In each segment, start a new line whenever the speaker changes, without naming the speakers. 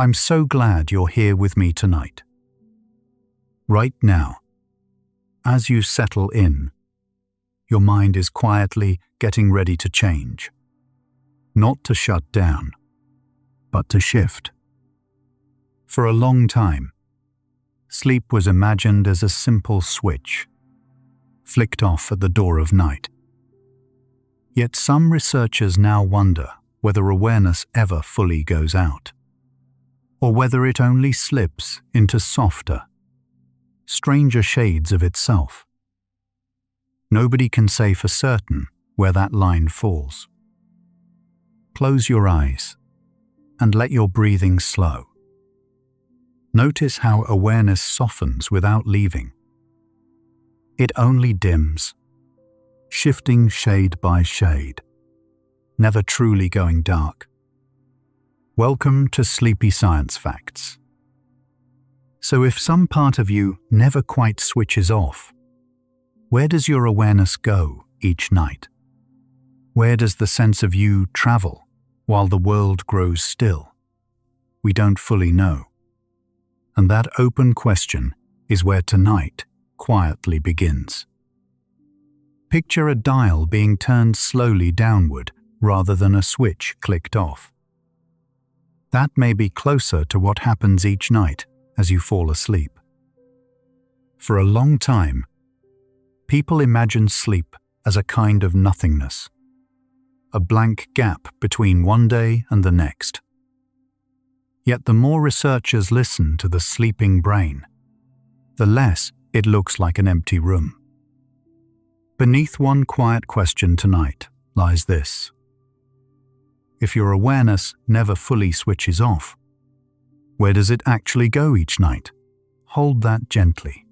I'm so glad you're here with me tonight. Right now, as you settle in, your mind is quietly getting ready to change. Not to shut down, but to shift. For a long time, sleep was imagined as a simple switch, flicked off at the door of night. Yet some researchers now wonder whether awareness ever fully goes out, or whether it only slips into softer, stranger shades of itself. Nobody can say for certain where that line falls. Close your eyes and let your breathing slow. Notice how awareness softens without leaving. It only dims, shifting shade by shade, never truly going dark. Welcome to Sleepy Science Facts. So if some part of you never quite switches off, where does your awareness go each night? Where does the sense of you travel while the world grows still? We don't fully know. And that open question is where tonight quietly begins. Picture a dial being turned slowly downward rather than a switch clicked off. That may be closer to what happens each night as you fall asleep. For a long time, people imagined sleep as a kind of nothingness, a blank gap between one day and the next. Yet the more researchers listen to the sleeping brain, the less it looks like an empty room. Beneath one quiet question tonight lies this: if your awareness never fully switches off, where does it actually go each night? Hold that gently.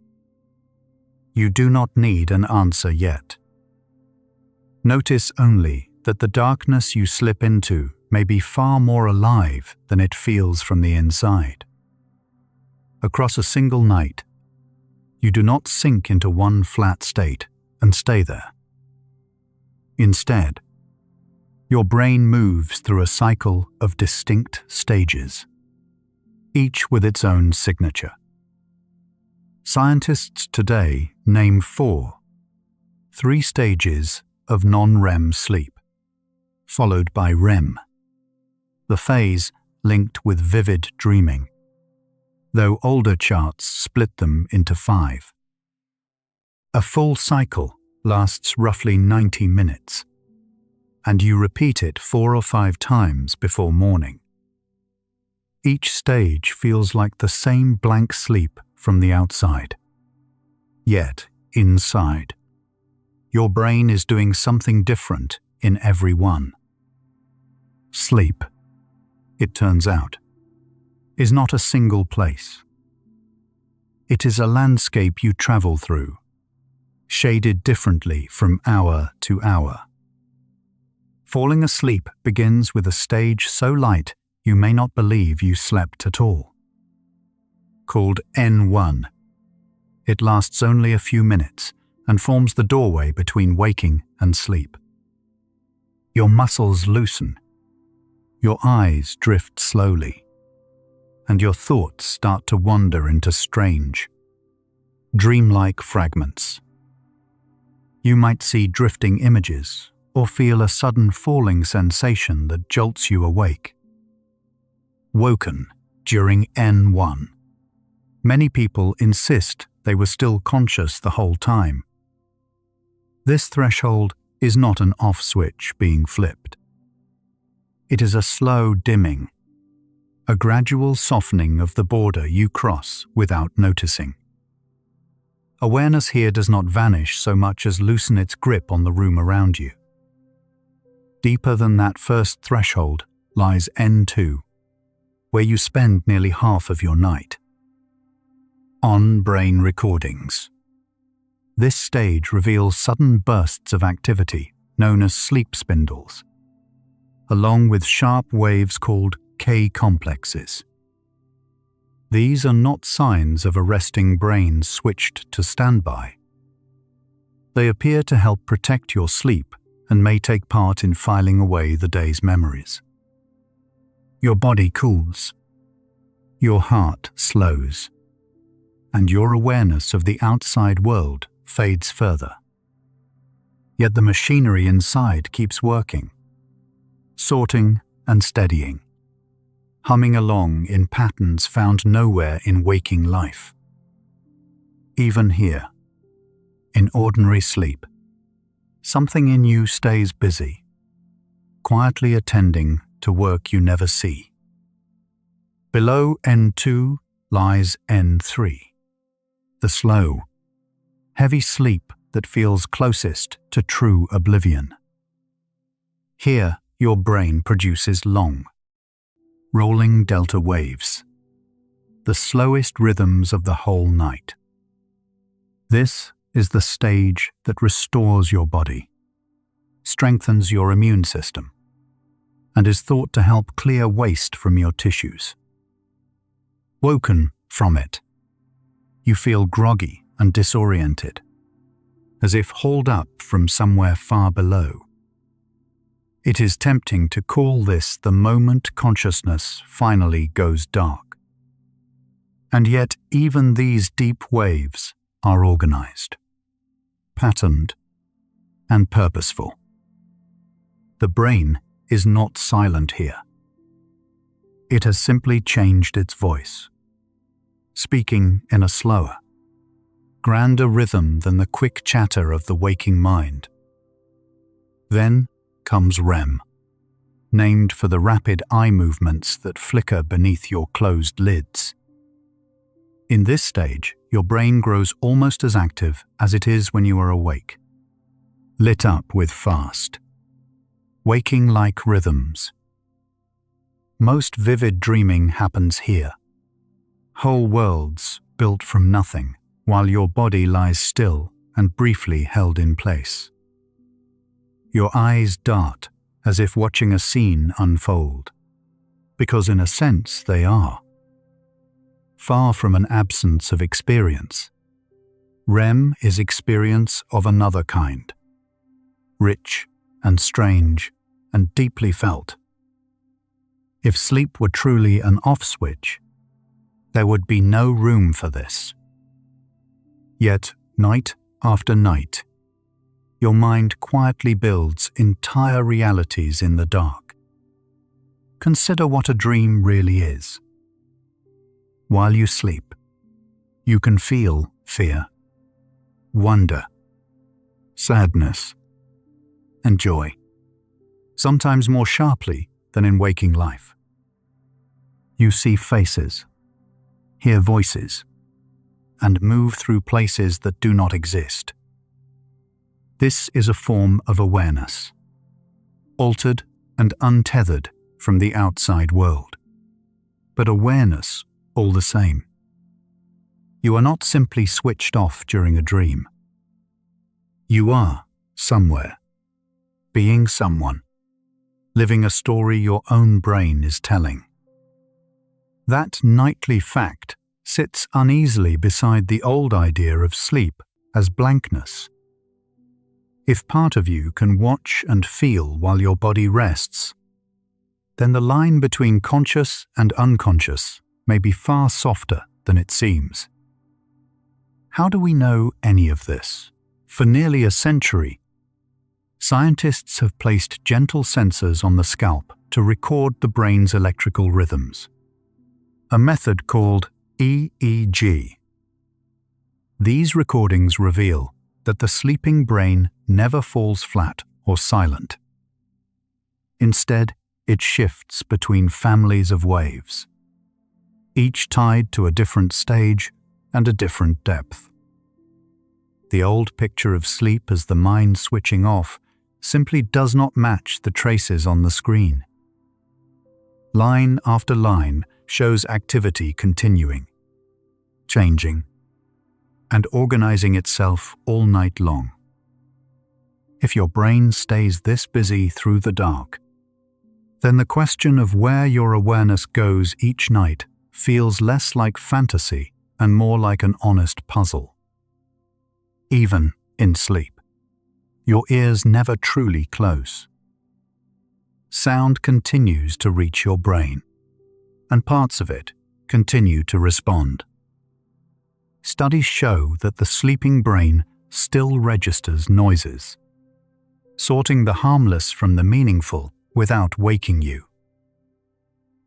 You do not need an answer yet. Notice only that the darkness you slip into may be far more alive than it feels from the inside. Across a single night, you do not sink into one flat state and stay there. Instead, your brain moves through a cycle of distinct stages, each with its own signature. Scientists today name three stages of non-REM sleep, followed by REM, the phase linked with vivid dreaming, though older charts split them into 5. A full cycle lasts roughly 90 minutes, and you repeat it 4 or 5 times before morning. Each stage feels like the same blank sleep from the outside. Yet, inside, your brain is doing something different in every one. Sleep, it turns out, is not a single place. It is a landscape you travel through, shaded differently from hour to hour. Falling asleep begins with a stage so light you may not believe you slept at all. Called N1, it lasts only a few minutes and forms the doorway between waking and sleep. Your muscles loosen, your eyes drift slowly, and your thoughts start to wander into strange, dreamlike fragments. You might see drifting images or feel a sudden falling sensation that jolts you awake. Woken during N1. Many people insist they were still conscious the whole time. This threshold is not an off switch being flipped. It is a slow dimming, a gradual softening of the border you cross without noticing. Awareness here does not vanish so much as loosen its grip on the room around you. Deeper than that first threshold lies N2, where you spend nearly half of your night. On-brain recordings. This stage reveals sudden bursts of activity known as sleep spindles, along with sharp waves called K-complexes. These are not signs of a resting brain switched to standby. They appear to help protect your sleep and may take part in filing away the day's memories. Your body cools. Your heart slows, and your awareness of the outside world fades further. Yet the machinery inside keeps working, sorting and steadying, humming along in patterns found nowhere in waking life. Even here, in ordinary sleep, something in you stays busy, quietly attending to work you never see. Below N2 lies N3, the slow, heavy sleep that feels closest to true oblivion. Here, your brain produces long, rolling delta waves, the slowest rhythms of the whole night. This is the stage that restores your body, strengthens your immune system, and is thought to help clear waste from your tissues. Woken from it, you feel groggy and disoriented, as if hauled up from somewhere far below. It is tempting to call this the moment consciousness finally goes dark. And yet even these deep waves are organized, patterned, and purposeful. The brain is not silent here. It has simply changed its voice, speaking in a slower, grander rhythm than the quick chatter of the waking mind. Then comes REM, named for the rapid eye movements that flicker beneath your closed lids. In this stage, your brain grows almost as active as it is when you are awake, lit up with fast, waking-like rhythms. Most vivid dreaming happens here. Whole worlds built from nothing, while your body lies still and briefly held in place. Your eyes dart as if watching a scene unfold, because in a sense they are. Far from an absence of experience, REM is experience of another kind, rich and strange and deeply felt. If sleep were truly an off switch, there would be no room for this. Yet, night after night, your mind quietly builds entire realities in the dark. Consider what a dream really is. While you sleep, you can feel fear, wonder, sadness, and joy, sometimes more sharply than in waking life. You see faces, hear voices, and move through places that do not exist. This is a form of awareness, altered and untethered from the outside world, but awareness all the same. You are not simply switched off during a dream. You are somewhere, being someone, living a story your own brain is telling. That nightly fact sits uneasily beside the old idea of sleep as blankness. If part of you can watch and feel while your body rests, then the line between conscious and unconscious may be far softer than it seems. How do we know any of this? For nearly a century, scientists have placed gentle sensors on the scalp to record the brain's electrical rhythms, a method called EEG. These recordings reveal that the sleeping brain never falls flat or silent. Instead, it shifts between families of waves, each tied to a different stage and a different depth. The old picture of sleep as the mind switching off simply does not match the traces on the screen. Line after line shows activity continuing, changing, and organizing itself all night long. If your brain stays this busy through the dark, then the question of where your awareness goes each night feels less like fantasy and more like an honest puzzle. Even in sleep, your ears never truly close. Sound continues to reach your brain, and parts of it continue to respond. Studies show that the sleeping brain still registers noises, sorting the harmless from the meaningful without waking you.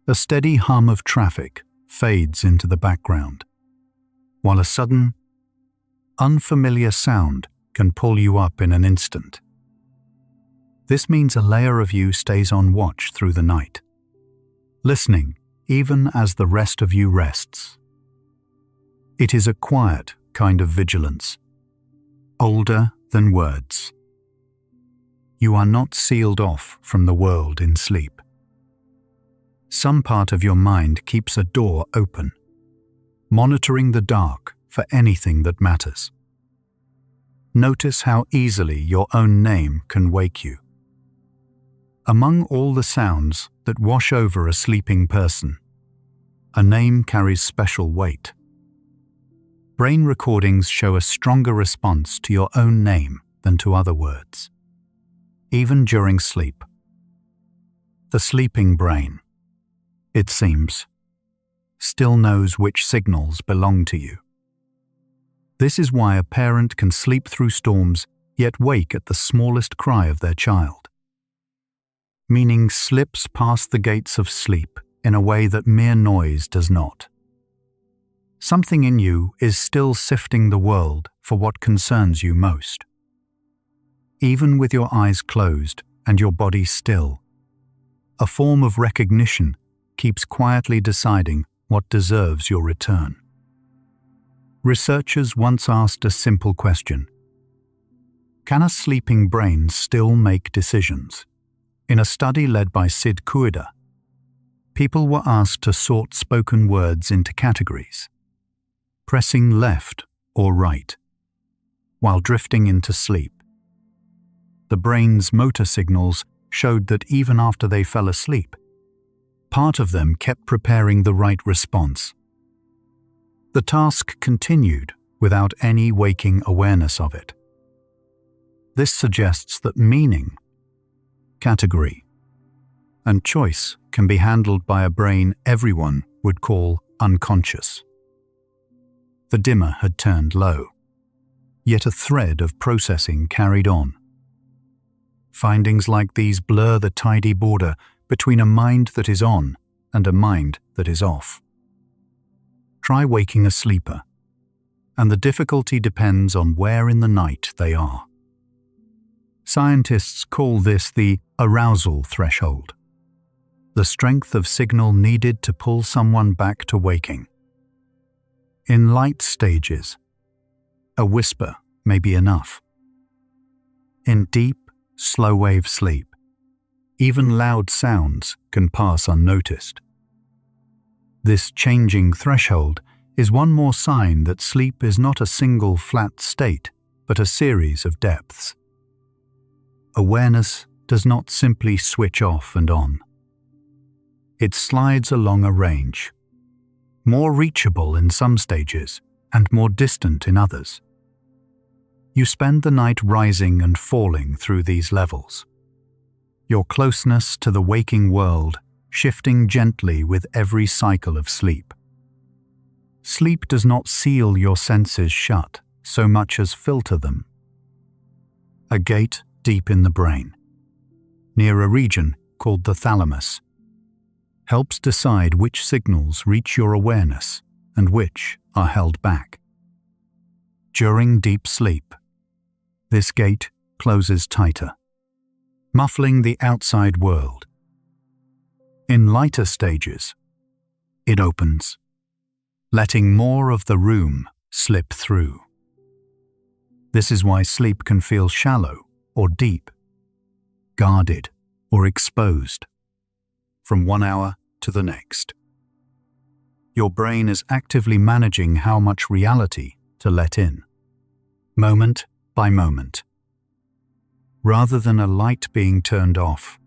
A steady hum of traffic fades into the background, while a sudden, unfamiliar sound can pull you up in an instant. This means a layer of you stays on watch through the night, listening even as the rest of you rests. It is a quiet kind of vigilance, older than words. You are not sealed off from the world in sleep. Some part of your mind keeps a door open, monitoring the dark for anything that matters. Notice how easily your own name can wake you. Among all the sounds that wash over a sleeping person, a name carries special weight. Brain recordings show a stronger response to your own name than to other words, even during sleep. The sleeping brain, it seems, still knows which signals belong to you. This is why a parent can sleep through storms yet wake at the smallest cry of their child. Meaning slips past the gates of sleep in a way that mere noise does not. Something in you is still sifting the world for what concerns you most. Even with your eyes closed and your body still, a form of recognition keeps quietly deciding what deserves your return. Researchers once asked a simple question: can a sleeping brain still make decisions? In a study led by Sid Kuida, people were asked to sort spoken words into categories, pressing left or right, while drifting into sleep. The brain's motor signals showed that even after they fell asleep, part of them kept preparing the right response. The task continued without any waking awareness of it. This suggests that meaning, category, and choice can be handled by a brain everyone would call unconscious. The dimmer had turned low, yet a thread of processing carried on. Findings like these blur the tidy border between a mind that is on and a mind that is off. Try waking a sleeper, and the difficulty depends on where in the night they are. Scientists call this the arousal threshold, the strength of signal needed to pull someone back to waking. In light stages, a whisper may be enough. In deep, slow-wave sleep, even loud sounds can pass unnoticed. This changing threshold is one more sign that sleep is not a single flat state, but a series of depths. Awareness does not simply switch off and on. It slides along a range, more reachable in some stages and more distant in others. You spend the night rising and falling through these levels, your closeness to the waking world shifting gently with every cycle of sleep. Sleep does not seal your senses shut so much as filter them. A gate deep in the brain, near a region called the thalamus, helps decide which signals reach your awareness and which are held back. During deep sleep, this gate closes tighter, muffling the outside world. In lighter stages, it opens, letting more of the room slip through. This is why sleep can feel shallow or deep, guarded or exposed, from one hour to the next. Your brain is actively managing how much reality to let in, moment by moment. Rather than a light being turned off,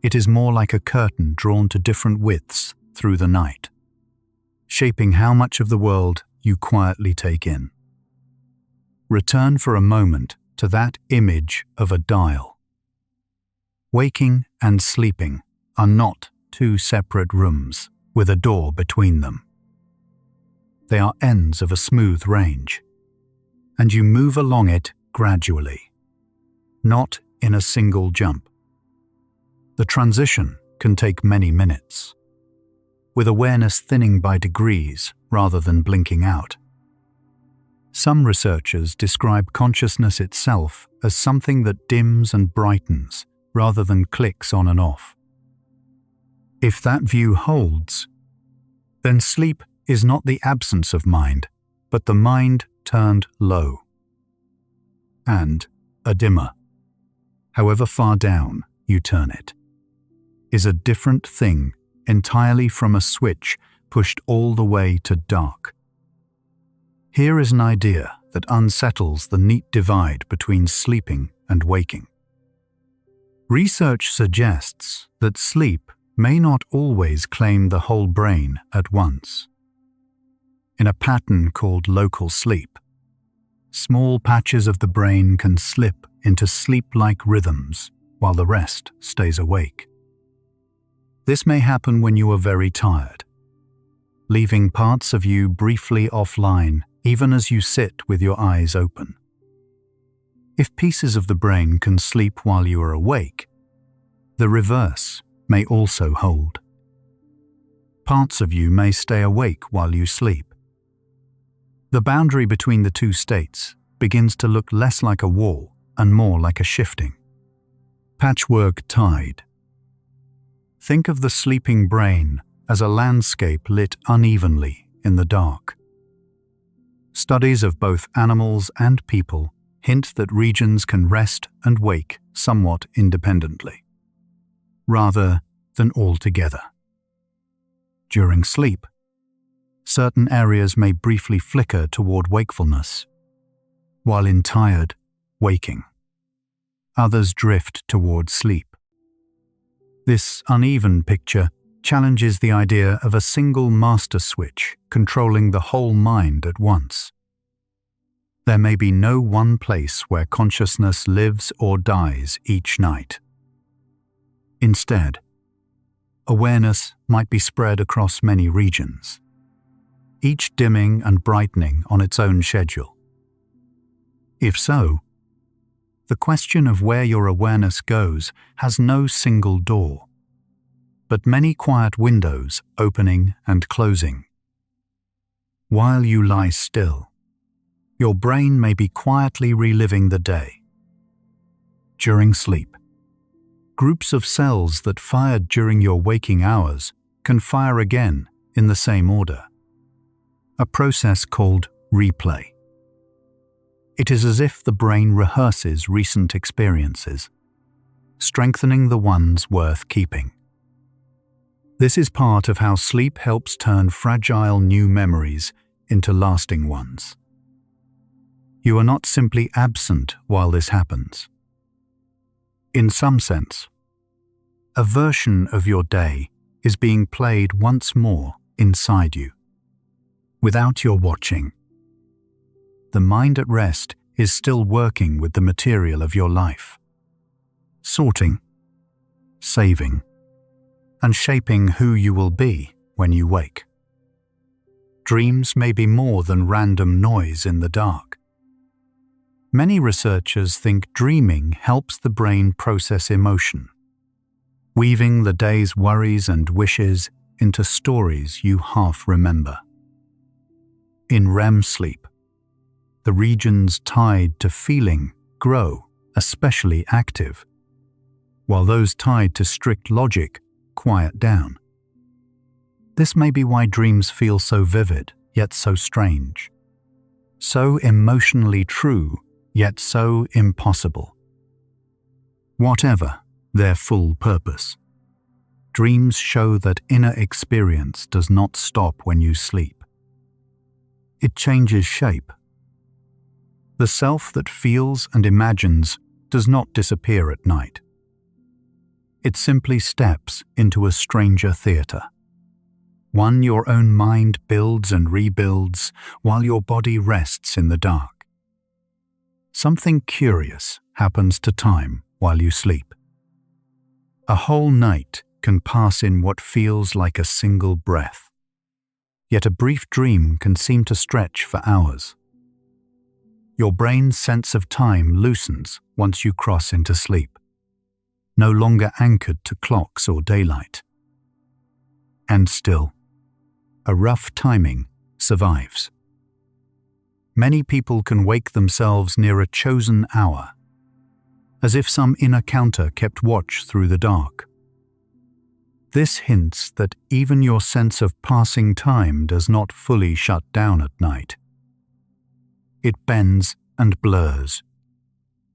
it is more like a curtain drawn to different widths through the night, shaping how much of the world you quietly take in. Return for a moment to that image of a dial. Waking and sleeping are not two separate rooms, with a door between them. They are ends of a smooth range, and you move along it gradually, not in a single jump. The transition can take many minutes, with awareness thinning by degrees rather than blinking out. Some researchers describe consciousness itself as something that dims and brightens rather than clicks on and off. If that view holds, then sleep is not the absence of mind, but the mind turned low. And a dimmer, however far down you turn it, is a different thing entirely from a switch pushed all the way to dark. Here is an idea that unsettles the neat divide between sleeping and waking. Research suggests that sleep may not always claim the whole brain at once. In a pattern called local sleep, small patches of the brain can slip into sleep-like rhythms while the rest stays awake. This may happen when you are very tired, leaving parts of you briefly offline even as you sit with your eyes open. If pieces of the brain can sleep while you are awake, the reverse may also hold. Parts of you may stay awake while you sleep. The boundary between the two states begins to look less like a wall and more like a shifting patchwork tide. Think of the sleeping brain as a landscape lit unevenly in the dark. Studies of both animals and people hint that regions can rest and wake somewhat independently, rather than all together. During sleep, certain areas may briefly flicker toward wakefulness, while in tired, waking, others drift toward sleep. This uneven picture challenges the idea of a single master switch controlling the whole mind at once. There may be no one place where consciousness lives or dies each night. Instead, awareness might be spread across many regions, each dimming and brightening on its own schedule. If so, the question of where your awareness goes has no single door, but many quiet windows opening and closing. While you lie still, your brain may be quietly reliving the day. During sleep, groups of cells that fired during your waking hours can fire again in the same order, a process called replay. It is as if the brain rehearses recent experiences, strengthening the ones worth keeping. This is part of how sleep helps turn fragile new memories into lasting ones. You are not simply absent while this happens. In some sense, a version of your day is being played once more inside you, without your watching. The mind at rest is still working with the material of your life, sorting, saving, and shaping who you will be when you wake. Dreams may be more than random noise in the dark. Many researchers think dreaming helps the brain process emotion, weaving the day's worries and wishes into stories you half remember. In REM sleep, the regions tied to feeling grow especially active, while those tied to strict logic quiet down. This may be why dreams feel so vivid, yet so strange, so emotionally true, yet so impossible. Whatever their full purpose, dreams show that inner experience does not stop when you sleep. It changes shape. The self that feels and imagines does not disappear at night. It simply steps into a stranger theater, one your own mind builds and rebuilds while your body rests in the dark. Something curious happens to time while you sleep. A whole night can pass in what feels like a single breath. Yet a brief dream can seem to stretch for hours. Your brain's sense of time loosens once you cross into sleep, no longer anchored to clocks or daylight. And still, a rough timing survives. Many people can wake themselves near a chosen hour, as if some inner counter kept watch through the dark. This hints that even your sense of passing time does not fully shut down at night. It bends and blurs,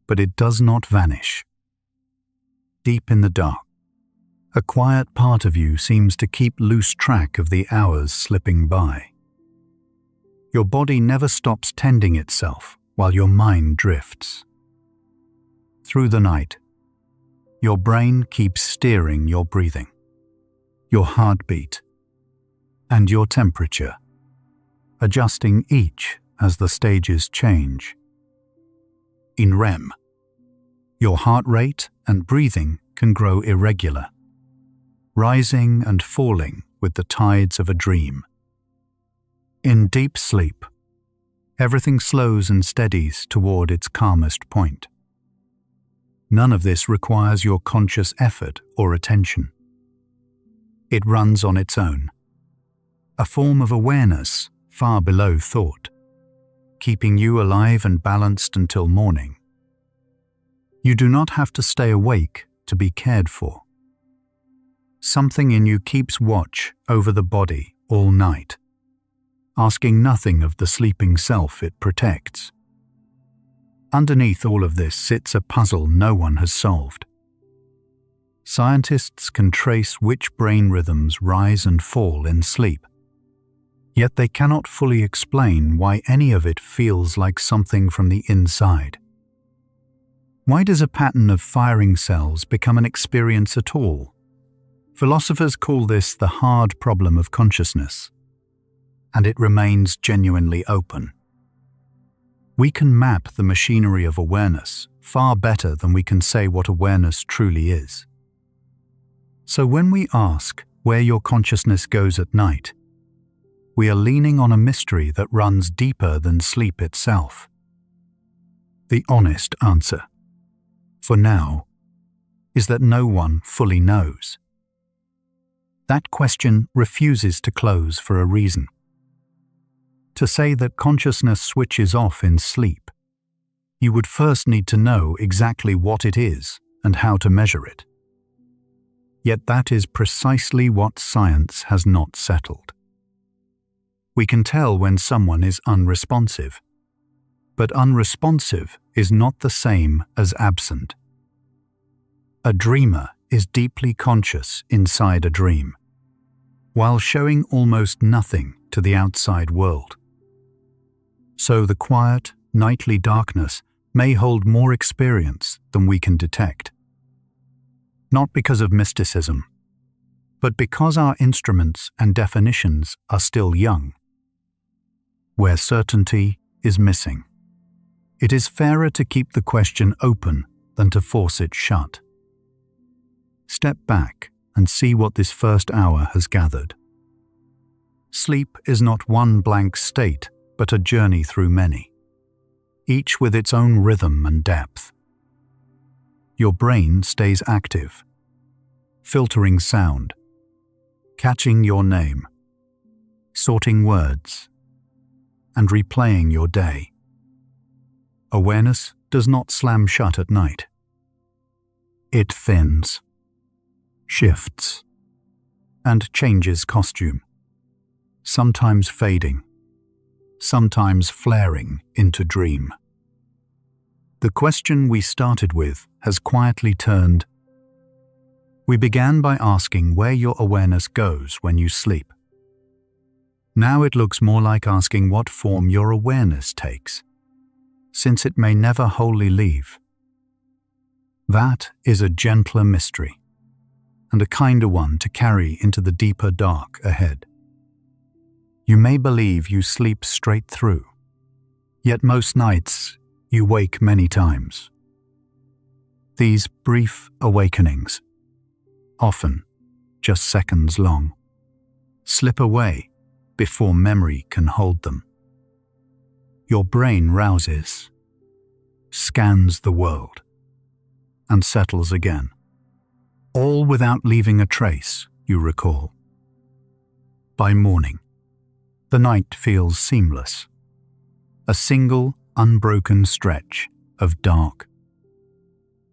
but it does not vanish. Deep in the dark, a quiet part of you seems to keep loose track of the hours slipping by. Your body never stops tending itself while your mind drifts. Through the night, your brain keeps steering your breathing, your heartbeat, and your temperature, adjusting each as the stages change. In REM, your heart rate and breathing can grow irregular, rising and falling with the tides of a dream. In deep sleep, everything slows and steadies toward its calmest point. None of this requires your conscious effort or attention. It runs on its own, a form of awareness far below thought, keeping you alive and balanced until morning. You do not have to stay awake to be cared for. Something in you keeps watch over the body all night, asking nothing of the sleeping self it protects. Underneath all of this sits a puzzle no one has solved. Scientists can trace which brain rhythms rise and fall in sleep, yet they cannot fully explain why any of it feels like something from the inside. Why does a pattern of firing cells become an experience at all? Philosophers call this the hard problem of consciousness, and it remains genuinely open. We can map the machinery of awareness far better than we can say what awareness truly is. So when we ask where your consciousness goes at night, we are leaning on a mystery that runs deeper than sleep itself. The honest answer, for now, is that no one fully knows. That question refuses to close for a reason. To say that consciousness switches off in sleep, you would first need to know exactly what it is and how to measure it. Yet that is precisely what science has not settled. We can tell when someone is unresponsive, but unresponsive is not the same as absent. A dreamer is deeply conscious inside a dream, while showing almost nothing to the outside world. So the quiet, nightly darkness may hold more experience than we can detect. Not because of mysticism, but because our instruments and definitions are still young. Where certainty is missing, it is fairer to keep the question open than to force it shut. Step back and see what this first hour has gathered. Sleep is not one blank state, but a journey through many, each with its own rhythm and depth. Your brain stays active, filtering sound, catching your name, sorting words, and replaying your day. Awareness does not slam shut at night. It thins, shifts, and changes costume, sometimes fading, sometimes flaring into dream. The question we started with has quietly turned. We began by asking where your awareness goes when you sleep. Now it looks more like asking what form your awareness takes, since it may never wholly leave. That is a gentler mystery, and a kinder one to carry into the deeper dark ahead. You may believe you sleep straight through, yet most nights you wake many times. These brief awakenings, often just seconds long, slip away before memory can hold them. Your brain rouses, scans the world, and settles again, all without leaving a trace, you recall. By morning, the night feels seamless, a single unbroken stretch of dark.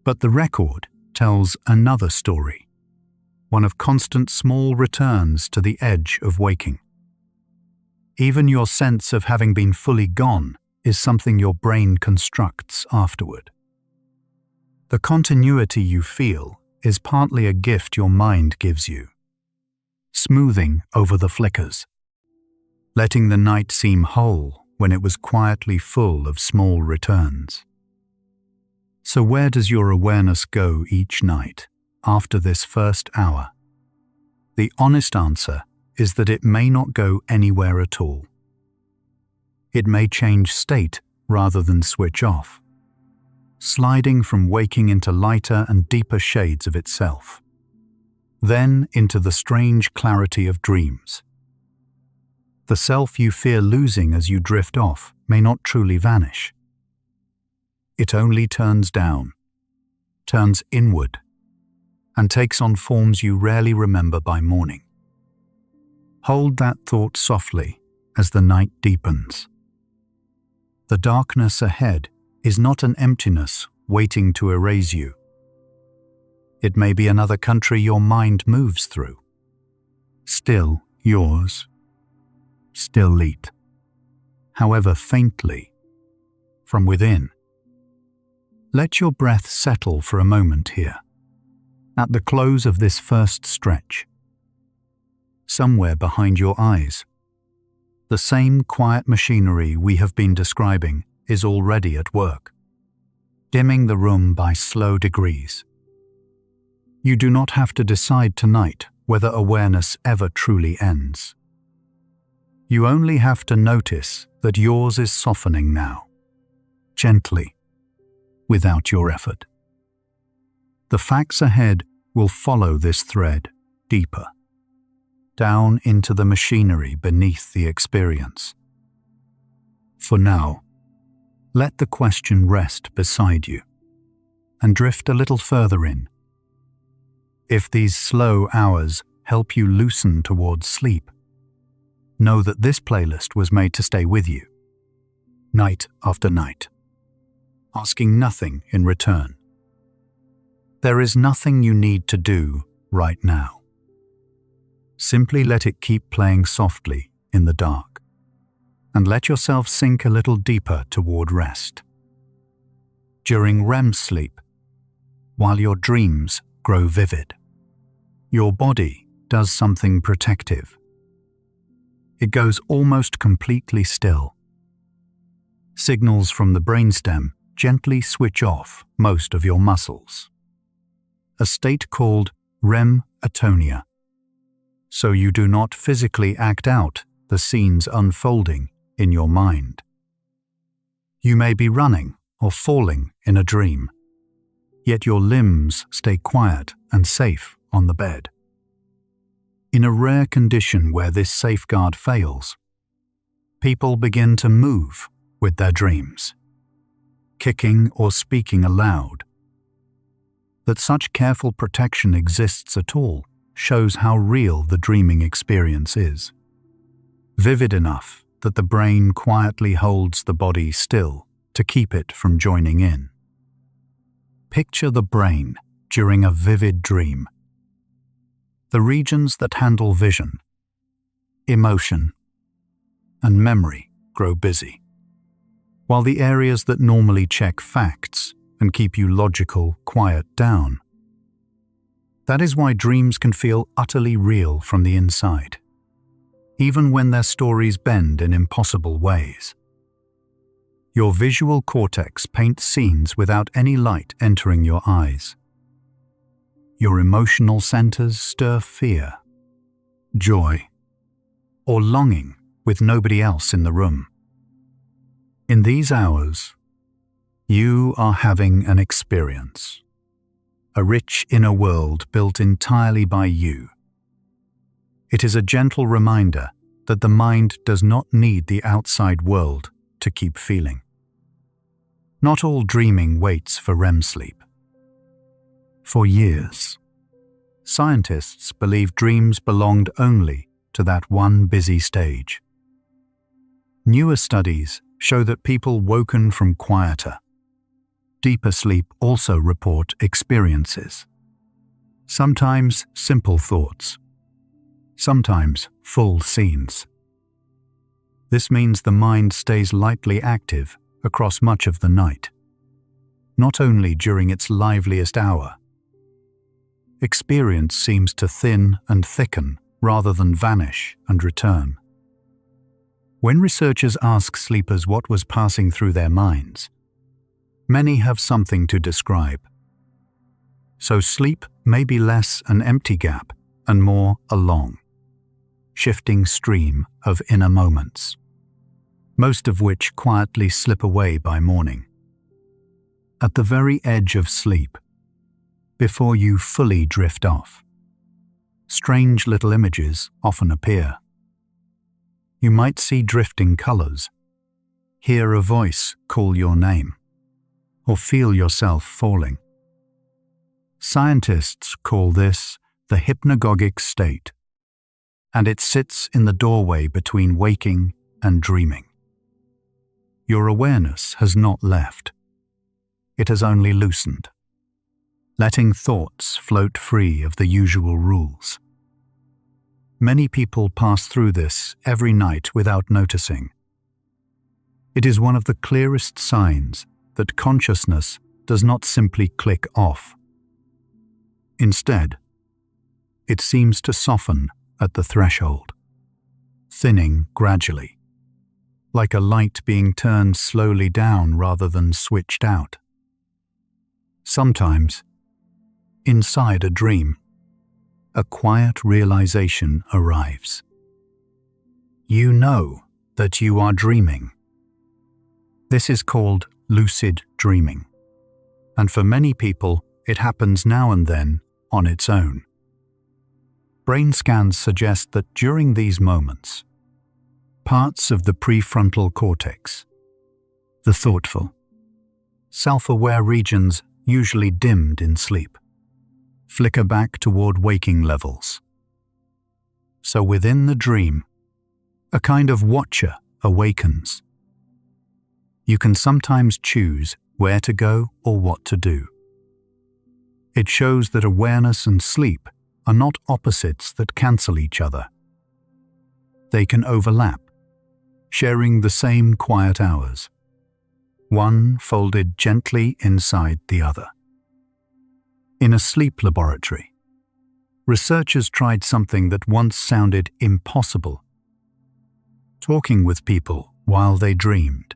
But the record tells another story, one of constant small returns to the edge of waking. Even your sense of having been fully gone is something your brain constructs afterward. The continuity you feel is partly a gift your mind gives you, smoothing over the flickers, letting the night seem whole when it was quietly full of small returns. So where does your awareness go each night after this first hour? The honest answer is that it may not go anywhere at all. It may change state rather than switch off, sliding from waking into lighter and deeper shades of itself, then into the strange clarity of dreams. The self you fear losing as you drift off may not truly vanish. It only turns down, turns inward, and takes on forms you rarely remember by morning. Hold that thought softly as the night deepens. The darkness ahead is not an emptiness waiting to erase you. It may be another country your mind moves through. Still yours, still lit, however faintly, from within. Let your breath settle for a moment here, at the close of this first stretch. Somewhere behind your eyes, the same quiet machinery we have been describing is already at work, dimming the room by slow degrees. You do not have to decide tonight whether awareness ever truly ends. You only have to notice that yours is softening now, gently, without your effort. The facts ahead will follow this thread deeper, down into the machinery beneath the experience. For now, let the question rest beside you and drift a little further in. If these slow hours help you loosen towards sleep, know that this playlist was made to stay with you, night after night, asking nothing in return. There is nothing you need to do right now. Simply let it keep playing softly in the dark, and let yourself sink a little deeper toward rest. During REM sleep, while your dreams grow vivid, your body does something protective. It goes almost completely still. Signals from the brainstem gently switch off most of your muscles, a state called REM atonia, so you do not physically act out the scenes unfolding in your mind. You may be running or falling in a dream, yet your limbs stay quiet and safe on the bed. In a rare condition where this safeguard fails, people begin to move with their dreams, kicking or speaking aloud. That such careful protection exists at all shows how real the dreaming experience is. Vivid enough that the brain quietly holds the body still to keep it from joining in. Picture the brain during a vivid dream. The regions that handle vision, emotion, and memory grow busy, while the areas that normally check facts and keep you logical quiet down. That is why dreams can feel utterly real from the inside, even when their stories bend in impossible ways. Your visual cortex paints scenes without any light entering your eyes. Your emotional centers stir fear, joy, or longing with nobody else in the room. In these hours, you are having an experience, a rich inner world built entirely by you It is a gentle reminder that the mind does not need the outside world to keep feeling. Not all dreaming waits for REM sleep. For years, scientists believed dreams belonged only to that one busy stage. Newer studies show that people woken from quieter, deeper sleep also report experiences. Sometimes simple thoughts, sometimes full scenes. This means the mind stays lightly active across much of the night, not only during its liveliest hour. Experience seems to thin and thicken rather than vanish and return. When researchers ask sleepers what was passing through their minds, many have something to describe. So sleep may be less an empty gap and more a long, shifting stream of inner moments, most of which quietly slip away by morning. At the very edge of sleep, before you fully drift off, strange little images often appear. You might see drifting colors, hear a voice call your name, or feel yourself falling. Scientists call this the hypnagogic state, and it sits in the doorway between waking and dreaming. Your awareness has not left. It has only loosened, letting thoughts float free of the usual rules. Many people pass through this every night without noticing. It is one of the clearest signs that consciousness does not simply click off. Instead, it seems to soften at the threshold, thinning gradually, like a light being turned slowly down rather than switched out. Sometimes, inside a dream, a quiet realization arrives. You know that you are dreaming. This is called lucid dreaming, and for many people, it happens now and then on its own. Brain scans suggest that during these moments, parts of the prefrontal cortex, the thoughtful, self-aware regions usually dimmed in sleep, flicker back toward waking levels. So within the dream, a kind of watcher awakens. You can sometimes choose where to go or what to do. It shows that awareness and sleep are not opposites that cancel each other. They can overlap, sharing the same quiet hours, one folded gently inside the other. In a sleep laboratory, researchers tried something that once sounded impossible: talking with people while they dreamed.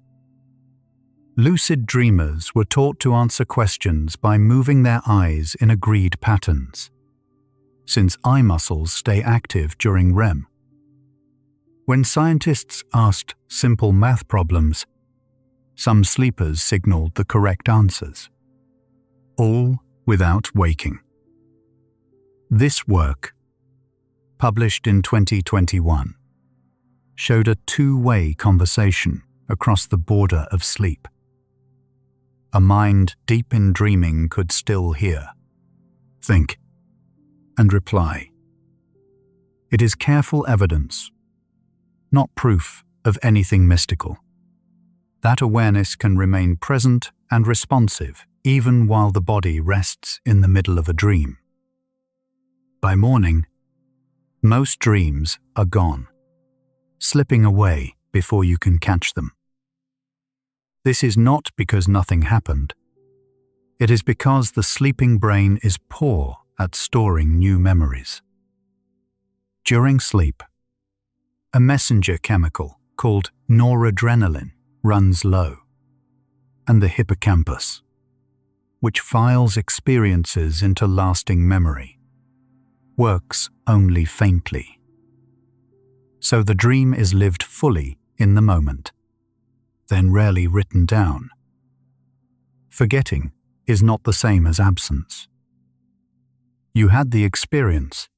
Lucid dreamers were taught to answer questions by moving their eyes in agreed patterns, since eye muscles stay active during REM. When scientists asked simple math problems, some sleepers signaled the correct answers, all without waking. This work, published in 2021, showed a two-way conversation across the border of sleep. A mind deep in dreaming could still hear, think, and reply. It is careful evidence, not proof of anything mystical. That awareness can remain present and responsive even while the body rests in the middle of a dream. By morning, most dreams are gone, slipping away before you can catch them. This is not because nothing happened. It is because the sleeping brain is poor at storing new memories. During sleep, a messenger chemical called noradrenaline runs low, and the hippocampus, which files experiences into lasting memory, works only faintly. So the dream is lived fully in the moment, then rarely written down. Forgetting is not the same as absence. You had the experience,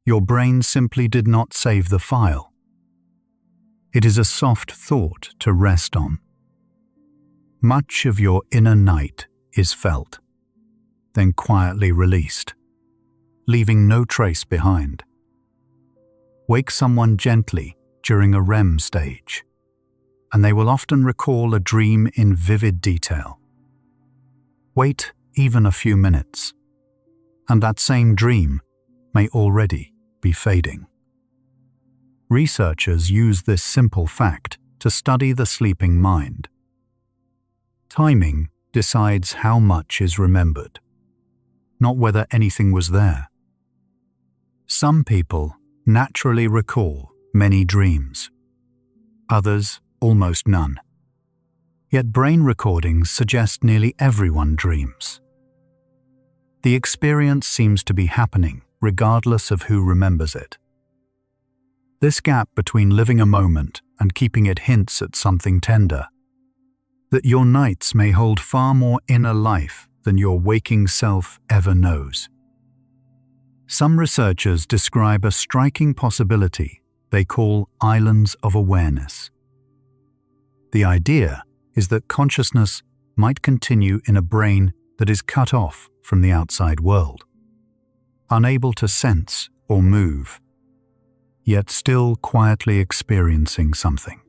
Your brain simply did not save the file. It is a soft thought to rest on. Much of your inner night is felt, then quietly released, leaving no trace behind. Wake someone gently during a REM stage, and they will often recall a dream in vivid detail. Wait even a few minutes, and that same dream may already be fading. Researchers use this simple fact to study the sleeping mind. Timing decides how much is remembered, not whether anything was there. Some people naturally recall many dreams, others almost none. Yet brain recordings suggest nearly everyone dreams. The experience seems to be happening regardless of who remembers it. This gap between living a moment and keeping it hints at something tender, that your nights may hold far more inner life than your waking self ever knows. Some researchers describe a striking possibility they call islands of awareness. The idea is that consciousness might continue in a brain that is cut off from the outside world, unable to sense or move, yet still quietly experiencing something.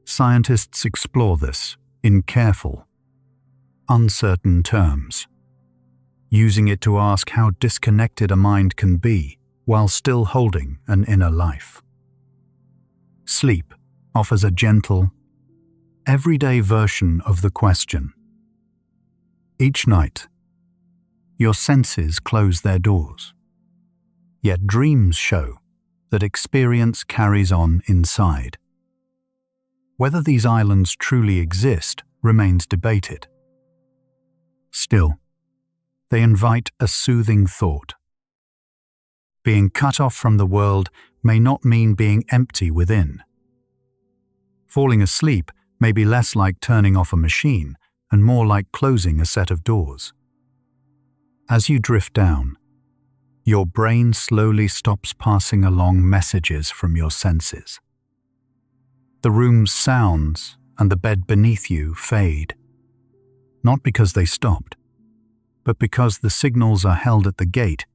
Scientists explore this in careful, uncertain terms, using it to ask how disconnected a mind can be while still holding an inner life. Sleep offers a gentle, everyday version of the question. Each night, your senses close their doors, yet dreams show that experience carries on inside. Whether these islands truly exist remains debated. Still, they invite a soothing thought. Being cut off from the world may not mean being empty within. Falling asleep may be less like turning off a machine and more like closing a set of doors. As you drift down, your brain slowly stops passing along messages from your senses. The room's sounds and the bed beneath you fade, not because they stopped, but because the signals are held at the gate.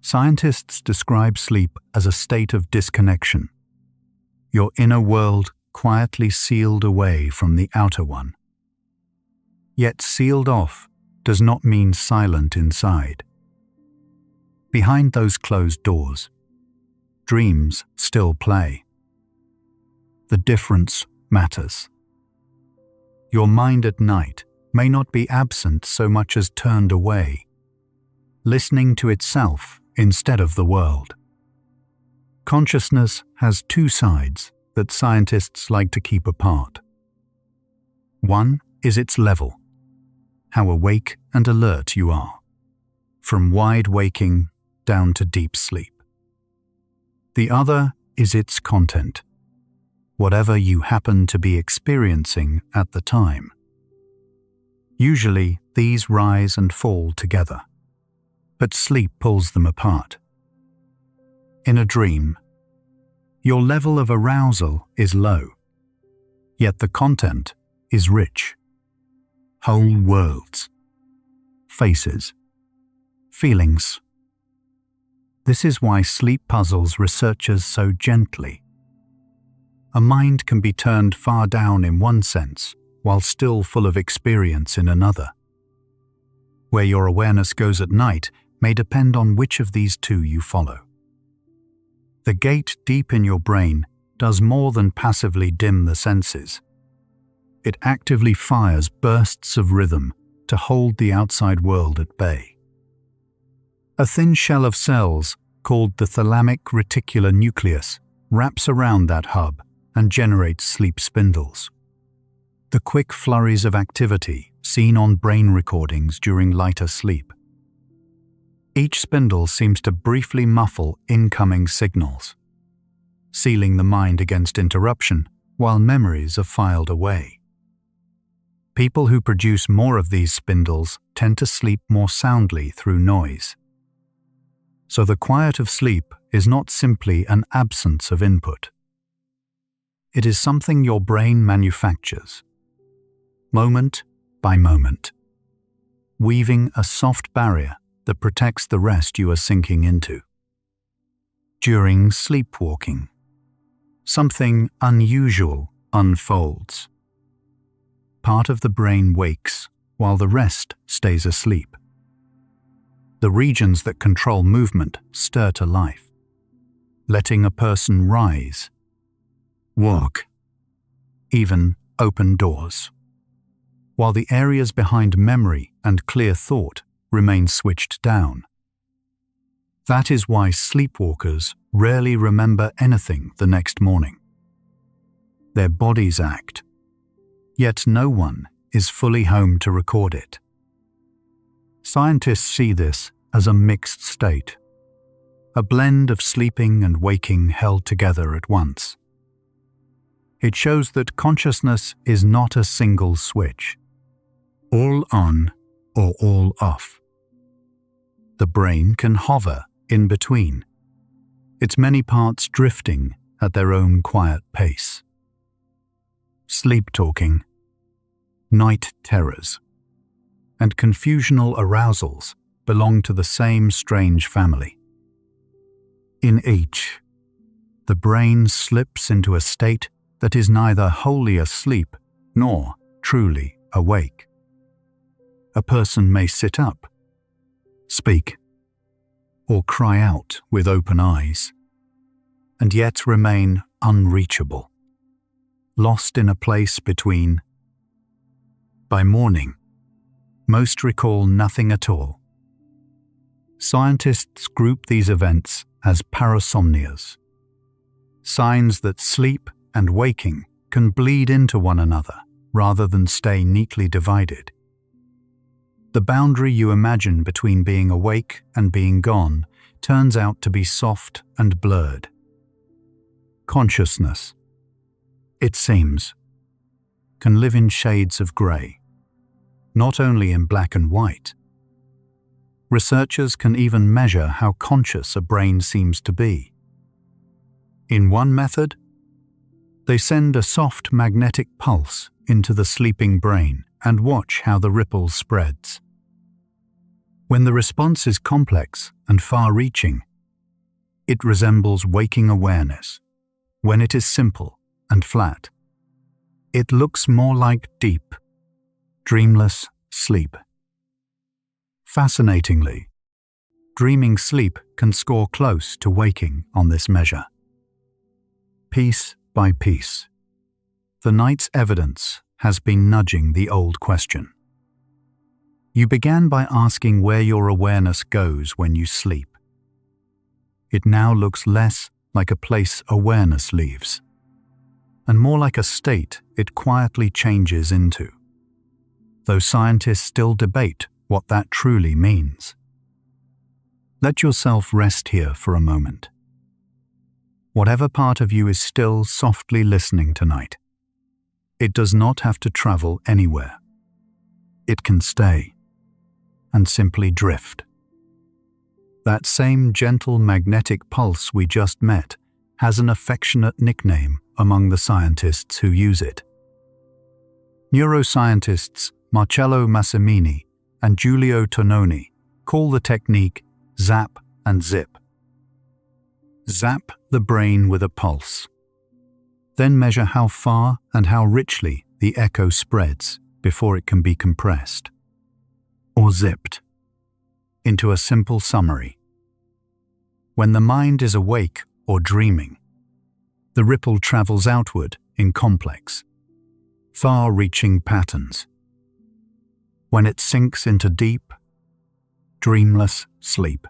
Scientists describe sleep as a state of disconnection, your inner world quietly sealed away from the outer one. Yet sealed off does not mean silent inside. Behind those closed doors, dreams still play. The difference matters. Your mind at night may not be absent so much as turned away, listening to itself instead of the world. Consciousness has two sides that scientists like to keep apart. One is its level, how awake and alert you are, from wide waking down to deep sleep. The other is its content, whatever you happen to be experiencing at the time. Usually, these rise and fall together, but sleep pulls them apart. In a dream, your level of arousal is low, yet the content is rich. Whole worlds, faces, feelings. This is why sleep puzzles researchers so gently. A mind can be turned far down in one sense, while still full of experience in another. Where your awareness goes at night may depend on which of these two you follow. The gate deep in your brain does more than passively dim the senses. It actively fires bursts of rhythm to hold the outside world at bay. A thin shell of cells, called the thalamic reticular nucleus, wraps around that hub and generates sleep spindles. The quick flurries of activity seen on brain recordings during lighter sleep. Each spindle seems to briefly muffle incoming signals, sealing the mind against interruption while memories are filed away. People who produce more of these spindles tend to sleep more soundly through noise. So the quiet of sleep is not simply an absence of input. It is something your brain manufactures, moment by moment, weaving a soft barrier that protects the rest you are sinking into. During sleepwalking, something unusual unfolds. Part of the brain wakes while the rest stays asleep. The regions that control movement stir to life, letting a person rise, walk, even open doors, while the areas behind memory and clear thought remain switched down. That is why sleepwalkers rarely remember anything the next morning. Their bodies act, yet no one is fully home to record it. Scientists see this as a mixed state, a blend of sleeping and waking held together at once. It shows that consciousness is not a single switch, all on or all off. The brain can hover in between, its many parts drifting at their own quiet pace. Sleep talking, night terrors, and confusional arousals belong to the same strange family. In each, the brain slips into a state that is neither wholly asleep nor truly awake. A person may sit up, speak, or cry out with open eyes, and yet remain unreachable, lost in a place between. By morning, most recall nothing at all. Scientists group these events as parasomnias, signs that sleep and waking can bleed into one another rather than stay neatly divided. The boundary you imagine between being awake and being gone turns out to be soft and blurred. Consciousness, it seems, can live in shades of grey, not only in black and white. Researchers can even measure how conscious a brain seems to be. In one method, they send a soft magnetic pulse into the sleeping brain and watch how the ripple spreads. When the response is complex and far-reaching, it resembles waking awareness. When it is simple and flat, it looks more like deep, dreamless sleep. Fascinatingly, dreaming sleep can score close to waking on this measure. Piece by piece, the night's evidence has been nudging the old question. You began by asking where your awareness goes when you sleep. It now looks less like a place awareness leaves, and more like a state it quietly changes into, though scientists still debate what that truly means. Let yourself rest here for a moment. Whatever part of you is still softly listening tonight, it does not have to travel anywhere. It can stay and simply drift. That same gentle magnetic pulse we just met has an affectionate nickname among the scientists who use it. Neuroscientists Marcello Massimini and Giulio Tononi call the technique zap and zip. Zap the brain with a pulse, then measure how far and how richly the echo spreads before it can be compressed, or zipped, into a simple summary. When the mind is awake or dreaming, the ripple travels outward in complex, far-reaching patterns. When it sinks into deep, dreamless sleep,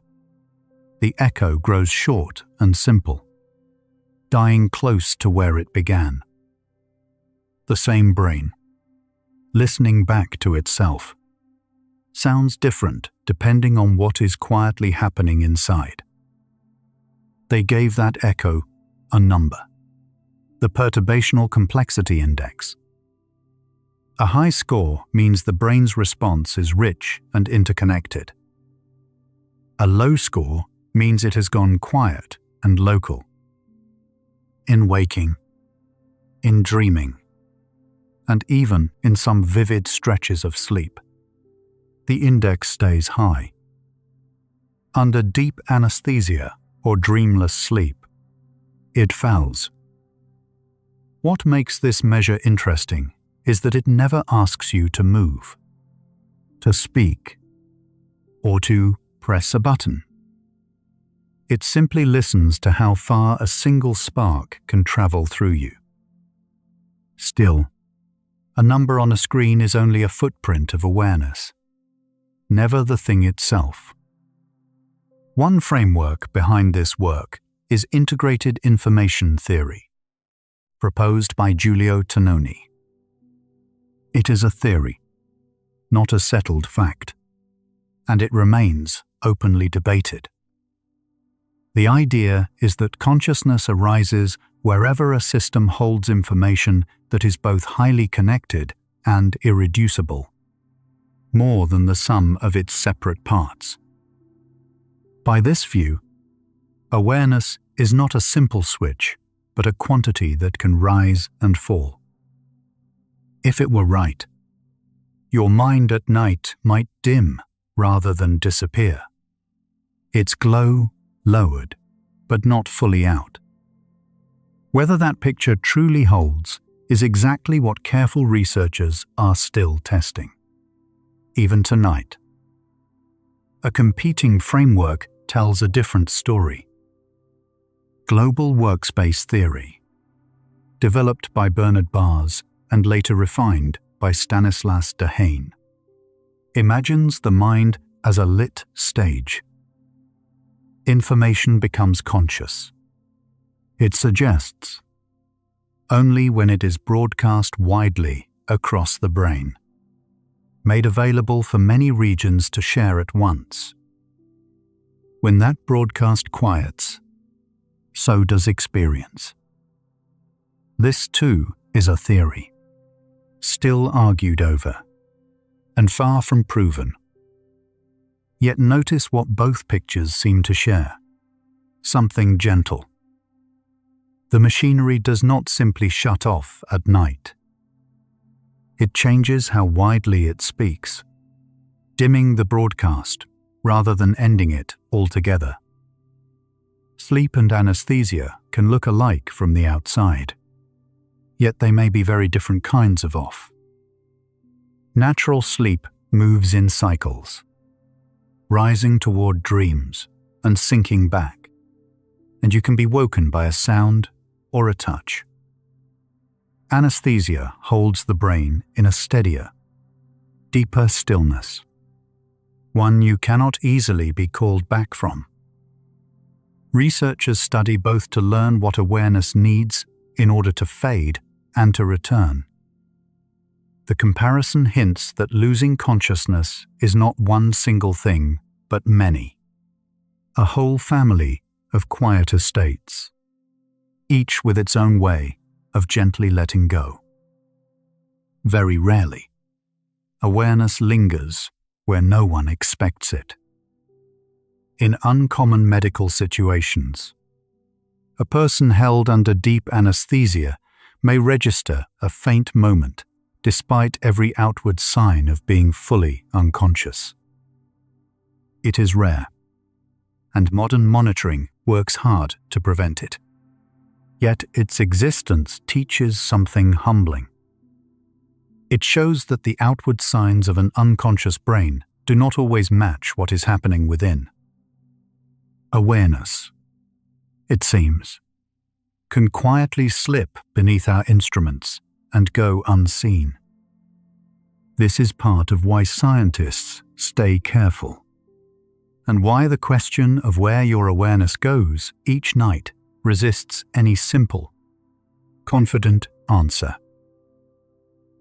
the echo grows short and simple, dying close to where it began. The same brain, listening back to itself, sounds different depending on what is quietly happening inside. They gave that echo a number, the perturbational complexity index. A high score means the brain's response is rich and interconnected. A low score means it has gone quiet and local. In waking, in dreaming, and even in some vivid stretches of sleep, the index stays high. Under deep anesthesia or dreamless sleep, it falls. What makes this measure interesting is that it never asks you to move, to speak, or to press a button. It simply listens to how far a single spark can travel through you. Still, a number on a screen is only a footprint of awareness, never the thing itself. One framework behind this work is integrated information theory, proposed by Giulio Tononi. It is a theory, not a settled fact, and it remains openly debated. The idea is that consciousness arises wherever a system holds information that is both highly connected and irreducible, more than the sum of its separate parts. By this view, awareness is not a simple switch, but a quantity that can rise and fall. If it were right, your mind at night might dim rather than disappear. Its glow lowered, but not fully out. Whether that picture truly holds is exactly what careful researchers are still testing. Even tonight, a competing framework tells a different story. Global workspace theory, developed by Bernard Baars and later refined by Stanislas Dehaene, imagines the mind as a lit stage. Information becomes conscious. It suggests only when it is broadcast widely across the brain, made available for many regions to share at once. When that broadcast quiets, so does experience. This too is a theory, still argued over, and far from proven. Yet notice what both pictures seem to share: something gentle. The machinery does not simply shut off at night. It changes how widely it speaks, dimming the broadcast rather than ending it altogether. Sleep and anesthesia can look alike from the outside, yet they may be very different kinds of off. Natural sleep moves in cycles, rising toward dreams and sinking back, and you can be woken by a sound or a touch. Anesthesia holds the brain in a steadier, deeper stillness, one you cannot easily be called back from. Researchers study both to learn what awareness needs in order to fade and to return. The comparison hints that losing consciousness is not one single thing, but many. A whole family of quieter states, each with its own way of gently letting go. Very rarely, awareness lingers where no one expects it. In uncommon medical situations, a person held under deep anesthesia may register a faint moment despite every outward sign of being fully unconscious. It is rare, and modern monitoring works hard to prevent it. Yet its existence teaches something humbling. It shows that the outward signs of an unconscious brain do not always match what is happening within. Awareness, it seems, can quietly slip beneath our instruments and go unseen. This is part of why scientists stay careful, and why the question of where your awareness goes each night resists any simple, confident answer.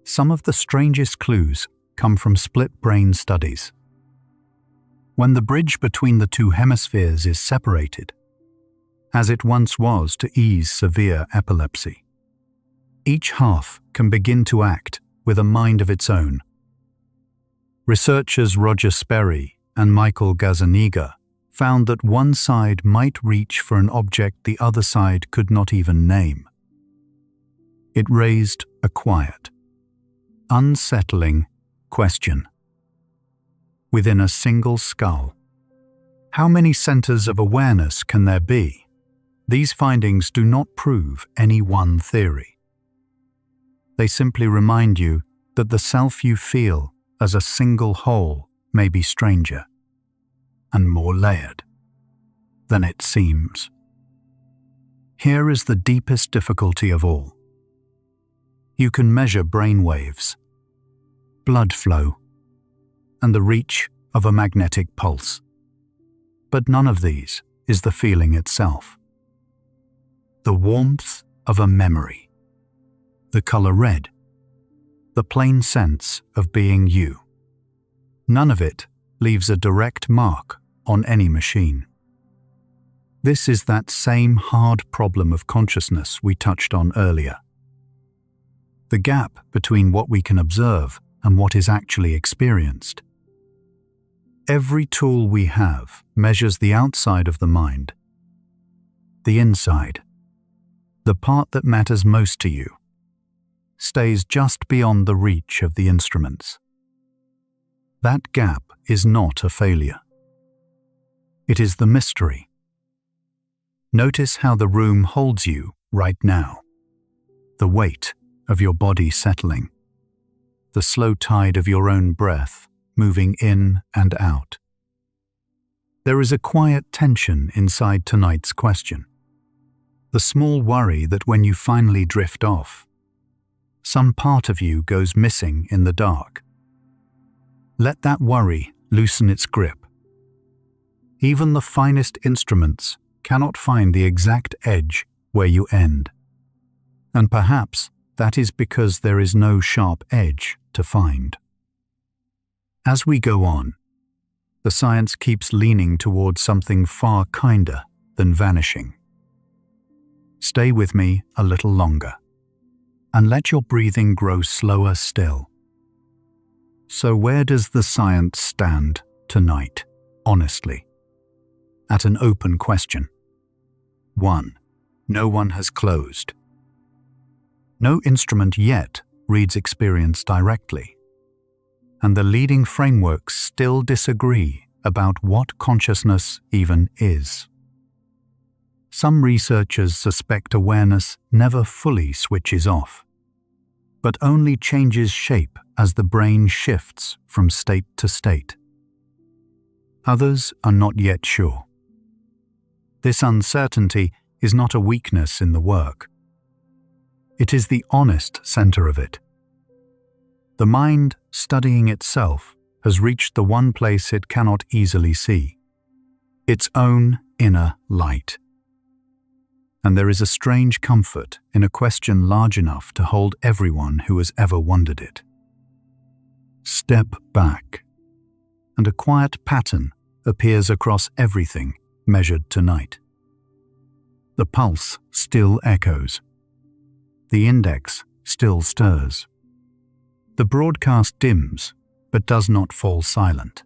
Some of the strangest clues come from split brain studies. When the bridge between the two hemispheres is separated, as it once was to ease severe epilepsy, each half can begin to act with a mind of its own. Researchers Roger Sperry and Michael Gazzaniga found that one side might reach for an object the other side could not even name. It raised a quiet, unsettling question. Within a single skull, how many centers of awareness can there be? These findings do not prove any one theory. They simply remind you that the self you feel as a single whole may be stranger and more layered than it seems. Here is the deepest difficulty of all. You can measure brain waves, blood flow, and the reach of a magnetic pulse. But none of these is the feeling itself. The warmth of a memory, the color red, the plain sense of being you. None of it leaves a direct mark on any machine. This is that same hard problem of consciousness we touched on earlier. The gap between what we can observe and what is actually experienced. Every tool we have measures the outside of the mind. The inside, the part that matters most to you, stays just beyond the reach of the instruments. That gap is not a failure. It is the mystery. Notice how the room holds you right now. The weight of your body settling. The slow tide of your own breath moving in and out. There is a quiet tension inside tonight's question. The small worry that when you finally drift off, some part of you goes missing in the dark. Let that worry loosen its grip. Even the finest instruments cannot find the exact edge where you end. And perhaps that is because there is no sharp edge to find. As we go on, the science keeps leaning towards something far kinder than vanishing. Stay with me a little longer, and let your breathing grow slower still. So where does the science stand tonight, honestly? At an open question. 1. No one has closed. No instrument yet reads experience directly, and the leading frameworks still disagree about what consciousness even is. Some researchers suspect awareness never fully switches off, but only changes shape as the brain shifts from state to state. Others are not yet sure. This uncertainty is not a weakness in the work. It is the honest center of it. The mind, studying itself, has reached the one place it cannot easily see, its own inner light. And there is a strange comfort in a question large enough to hold everyone who has ever wondered it. Step back, and a quiet pattern appears across everything measured tonight. The pulse still echoes. The index still stirs. The broadcast dims, but does not fall silent.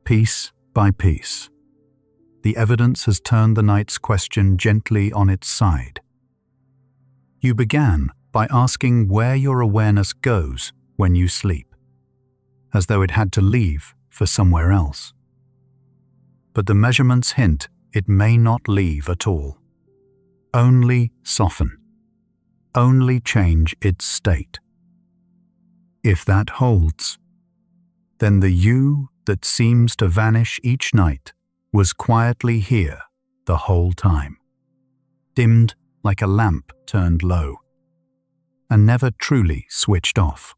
Piece by piece, the evidence has turned the night's question gently on its side. You began by asking where your awareness goes when you sleep, as though it had to leave for somewhere else. But the measurements hint it may not leave at all. Only soften. Only change its state. If that holds, then the you that seems to vanish each night was quietly here the whole time, dimmed like a lamp turned low, and never truly switched off.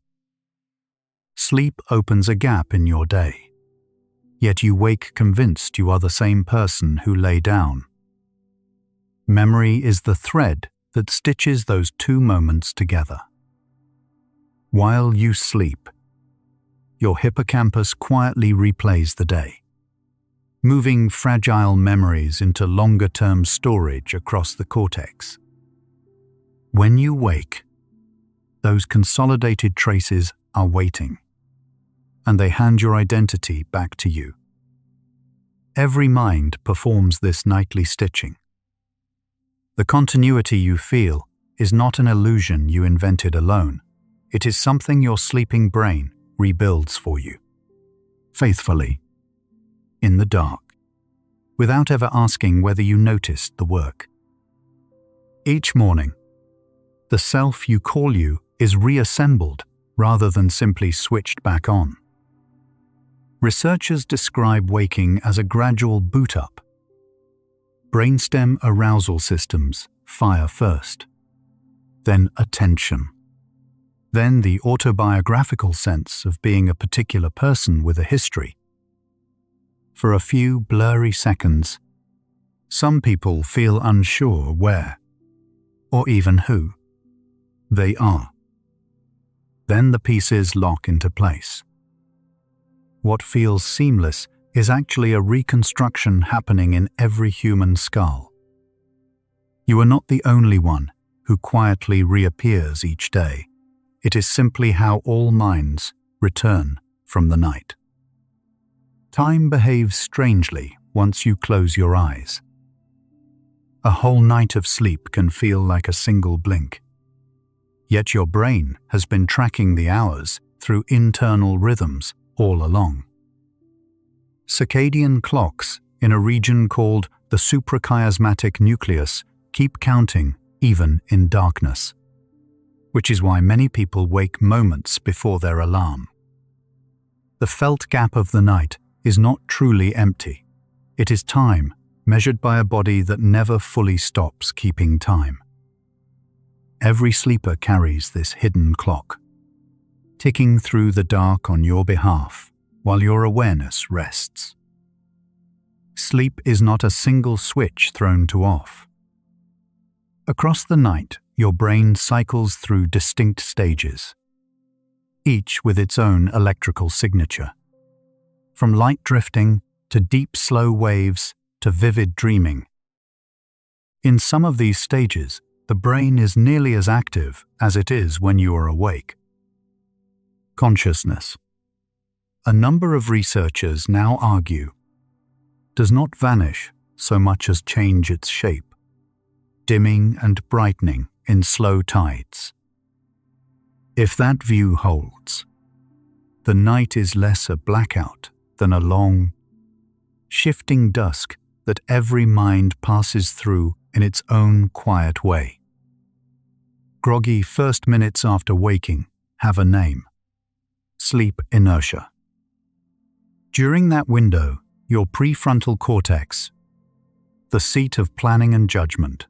Sleep opens a gap in your day, yet you wake convinced you are the same person who lay down. Memory is the thread that stitches those two moments together. While you sleep, your hippocampus quietly replays the day, moving fragile memories into longer-term storage across the cortex. When you wake, those consolidated traces are waiting, and they hand your identity back to you. Every mind performs this nightly stitching. The continuity you feel is not an illusion you invented alone. It is something your sleeping brain rebuilds for you. Faithfully, in the dark, without ever asking whether you noticed the work. Each morning, the self you call you is reassembled rather than simply switched back on. Researchers describe waking as a gradual boot-up. Brainstem arousal systems fire first, then attention, then the autobiographical sense of being a particular person with a history. For a few blurry seconds, some people feel unsure where, or even who, they are. Then the pieces lock into place. What feels seamless is actually a reconstruction happening in every human skull. You are not the only one who quietly reappears each day. It is simply how all minds return from the night. Time behaves strangely once you close your eyes. A whole night of sleep can feel like a single blink. Yet your brain has been tracking the hours through internal rhythms all along. Circadian clocks in a region called the suprachiasmatic nucleus keep counting even in darkness, which is why many people wake moments before their alarm. The felt gap of the night is not truly empty. It is time measured by a body that never fully stops keeping time. Every sleeper carries this hidden clock, ticking through the dark on your behalf while your awareness rests. Sleep is not a single switch thrown to off. Across the night, your brain cycles through distinct stages, each with its own electrical signature. From light drifting to deep slow waves to vivid dreaming. In some of these stages, the brain is nearly as active as it is when you are awake. Consciousness, a number of researchers now argue, does not vanish so much as change its shape, dimming and brightening in slow tides. If that view holds, the night is less a blackout than a long, shifting dusk that every mind passes through in its own quiet way. Groggy first minutes after waking have a name: sleep inertia. During that window, your prefrontal cortex, the seat of planning and judgment,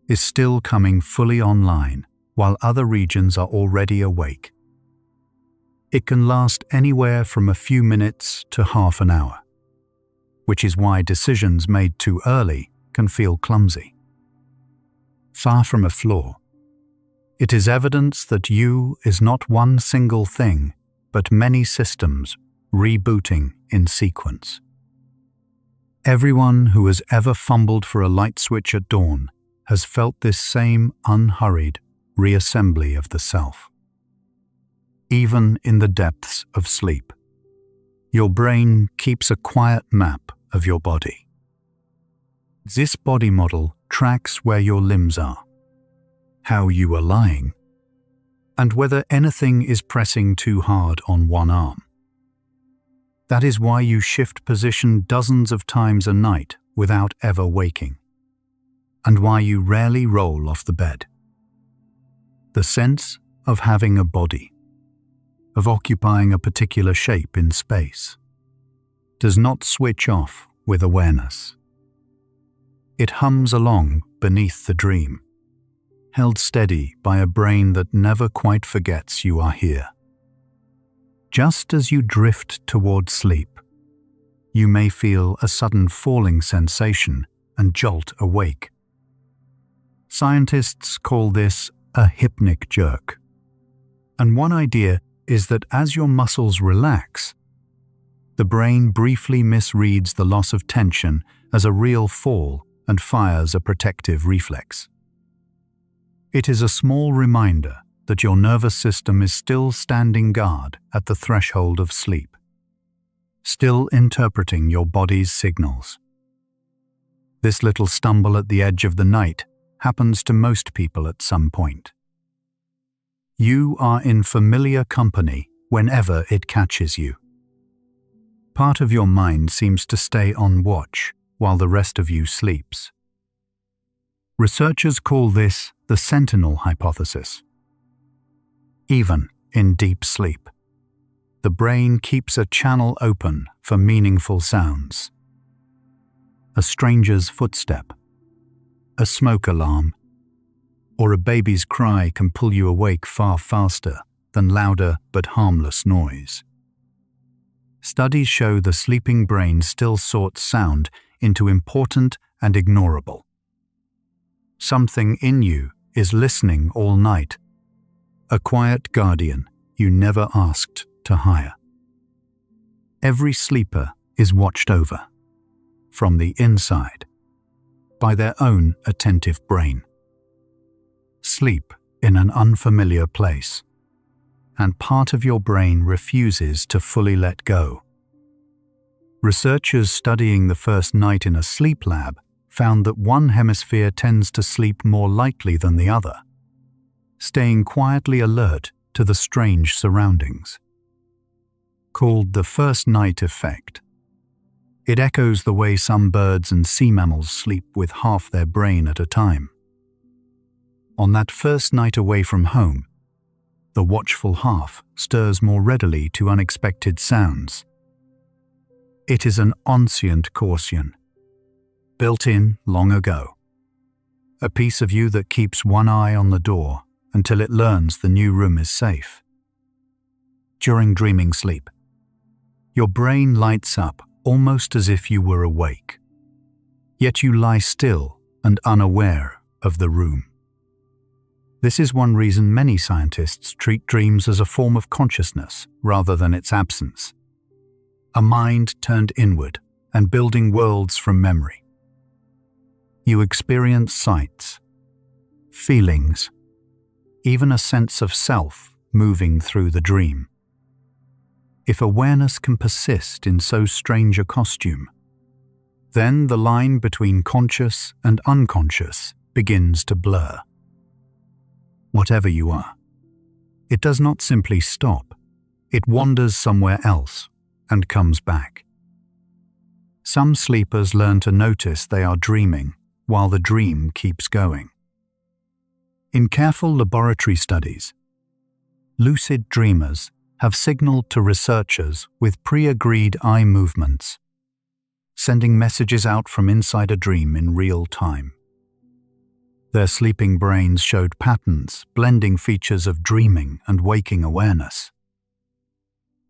is still coming fully online while other regions are already awake. It can last anywhere from a few minutes to half an hour, which is why decisions made too early can feel clumsy. Far from a flaw, it is evidence that you is not one single thing, but many systems rebooting in sequence. Everyone who has ever fumbled for a light switch at dawn has felt this same unhurried reassembly of the self. Even in the depths of sleep, your brain keeps a quiet map of your body. This body model tracks where your limbs are, how you are lying, and whether anything is pressing too hard on one arm. That is why you shift position dozens of times a night without ever waking, and why you rarely roll off the bed. The sense of having a body, of occupying a particular shape in space, does not switch off with awareness. It hums along beneath the dream, held steady by a brain that never quite forgets you are here. Just as you drift toward sleep, you may feel a sudden falling sensation and jolt awake. Scientists call this a hypnic jerk. And one idea is that as your muscles relax, the brain briefly misreads the loss of tension as a real fall and fires a protective reflex. It is a small reminder that your nervous system is still standing guard at the threshold of sleep. still interpreting your body's signals. This little stumble at the edge of the night happens to most people at some point. You are in familiar company whenever it catches you. Part of your mind seems to stay on watch while the rest of you sleeps. Researchers call this the sentinel hypothesis. Even in deep sleep, the brain keeps a channel open for meaningful sounds. A stranger's footstep, a smoke alarm, or a baby's cry can pull you awake far faster than louder but harmless noise. Studies show the sleeping brain still sorts sound into important and ignorable. Something in you is listening all night, a quiet guardian you never asked to hire. Every sleeper is watched over, from the inside, by their own attentive brain. Sleep in an unfamiliar place, and part of your brain refuses to fully let go. Researchers studying the first night in a sleep lab found that one hemisphere tends to sleep more lightly than the other, staying quietly alert to the strange surroundings. Called the first night effect, it echoes the way some birds and sea mammals sleep with half their brain at a time. On that first night away from home, the watchful half stirs more readily to unexpected sounds. It is an ancient caution, built in long ago. A piece of you that keeps one eye on the door until it learns the new room is safe. During dreaming sleep, your brain lights up almost as if you were awake, yet you lie still and unaware of the room. This is one reason many scientists treat dreams as a form of consciousness rather than its absence. A mind turned inward and building worlds from memory. You experience sights, feelings, even a sense of self moving through the dream. If awareness can persist in so strange a costume, then the line between conscious and unconscious begins to blur. Whatever you are, it does not simply stop, it wanders somewhere else and comes back. Some sleepers learn to notice they are dreaming while the dream keeps going. In careful laboratory studies, lucid dreamers have signaled to researchers with pre-agreed eye movements, sending messages out from inside a dream in real time. Their sleeping brains showed patterns, blending features of dreaming and waking awareness.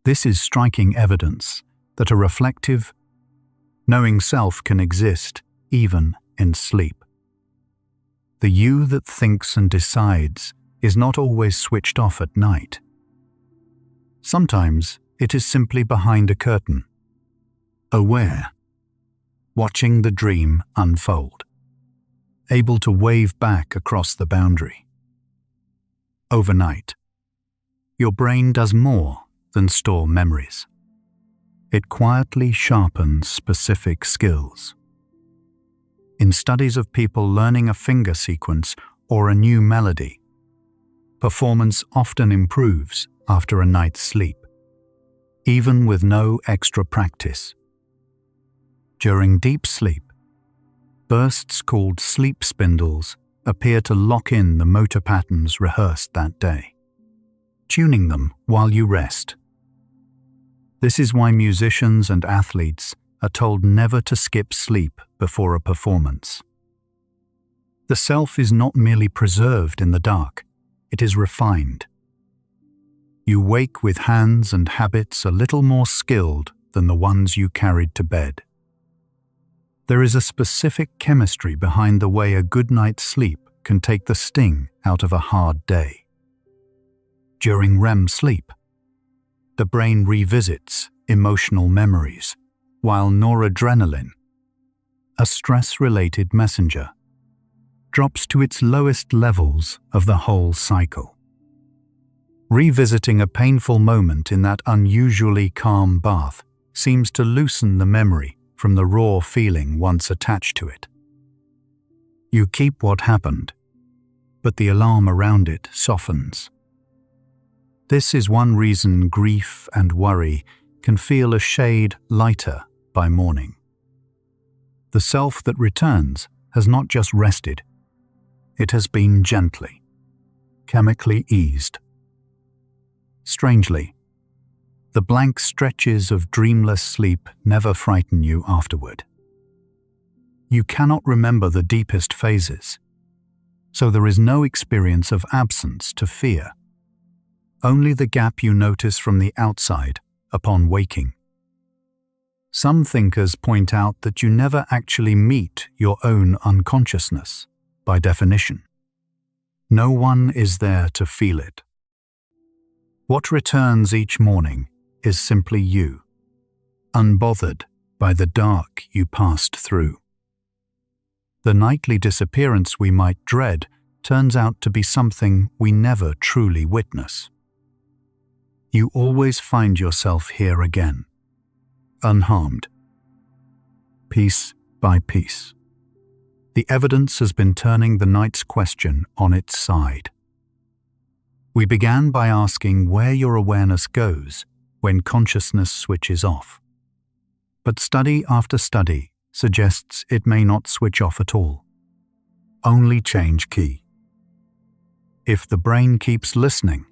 This is striking evidence that a reflective, knowing self can exist even in sleep. The you that thinks and decides is not always switched off at night. Sometimes it is simply behind a curtain, aware, watching the dream unfold, able to wave back across the boundary. Overnight, your brain does more than store memories. It quietly sharpens specific skills. In studies of people learning a finger sequence or a new melody, performance often improves after a night's sleep, even with no extra practice. During deep sleep, bursts called sleep spindles appear to lock in the motor patterns rehearsed that day, tuning them while you rest. This is why musicians and athletes are told never to skip sleep before a performance. The self is not merely preserved in the dark, it is refined. You wake with hands and habits a little more skilled than the ones you carried to bed. There is a specific chemistry behind the way a good night's sleep can take the sting out of a hard day. During REM sleep, the brain revisits emotional memories, while noradrenaline, a stress-related messenger, drops to its lowest levels of the whole cycle. Revisiting a painful moment in that unusually calm bath seems to loosen the memory from the raw feeling once attached to it. You keep what happened, but the alarm around it softens. This is one reason grief and worry can feel a shade lighter by morning. The self that returns has not just rested, it has been gently, chemically eased. Strangely, the blank stretches of dreamless sleep never frighten you afterward. You cannot remember the deepest phases, so there is no experience of absence to fear, only the gap you notice from the outside upon waking. Some thinkers point out that you never actually meet your own unconsciousness, by definition. No one is there to feel it. What returns each morning is simply you, unbothered by the dark you passed through. The nightly disappearance we might dread turns out to be something we never truly witness. You always find yourself here again, unharmed, piece by piece. The evidence has been turning the night's question on its side. We began by asking where your awareness goes when consciousness switches off. But study after study suggests it may not switch off at all, only change key. If the brain keeps listening,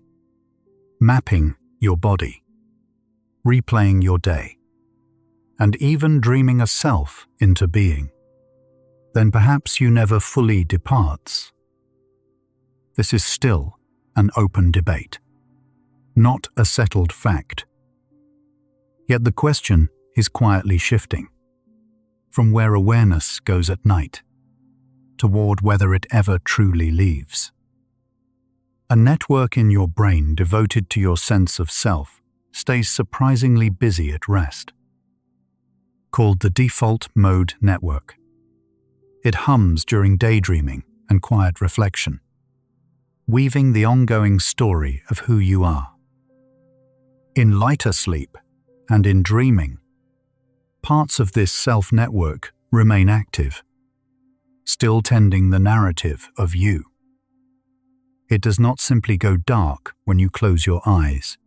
mapping your body, replaying your day, and even dreaming a self into being, then perhaps you never fully departs. This is still an open debate, not a settled fact. Yet the question is quietly shifting, from where awareness goes at night, toward whether it ever truly leaves. A network in your brain devoted to your sense of self stays surprisingly busy at rest, called the default mode network. It hums during daydreaming and quiet reflection, weaving the ongoing story of who you are. In lighter sleep and in dreaming, parts of this self-network remain active, still tending the narrative of you. It does not simply go dark when you close your eyes.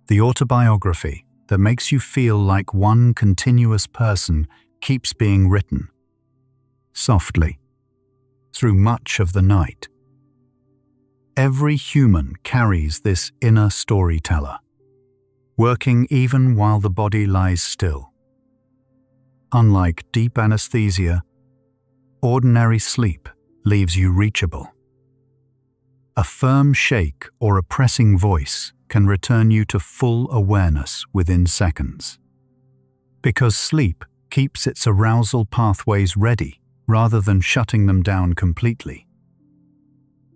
The autobiography that makes you feel like one continuous person keeps being written, softly, through much of the night. Every human carries this inner storyteller, working even while the body lies still. Unlike deep anesthesia, ordinary sleep leaves you reachable. A firm shake or a pressing voice can return you to full awareness within seconds. Because sleep keeps its arousal pathways ready rather than shutting them down completely.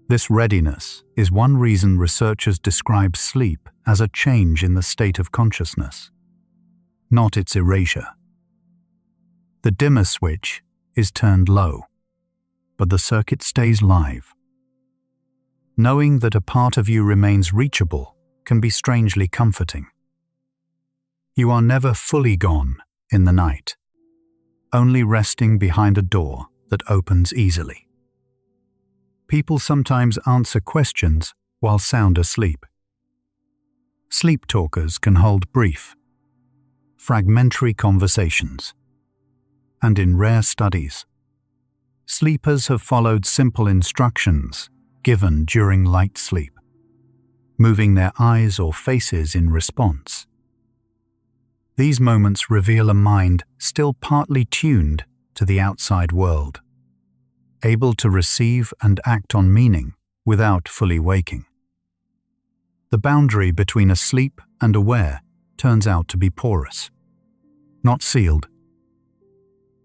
This readiness is one reason researchers describe sleep as a change in the state of consciousness, not its erasure. The dimmer switch is turned low, but the circuit stays live. Knowing that a part of you remains reachable can be strangely comforting. You are never fully gone in the night, only resting behind a door that opens easily. People sometimes answer questions while sound asleep. Sleep talkers can hold brief, fragmentary conversations. And in rare studies, sleepers have followed simple instructions given during light sleep, moving their eyes or faces in response. These moments reveal a mind still partly tuned to the outside world, able to receive and act on meaning without fully waking. The boundary between asleep and aware turns out to be porous, not sealed.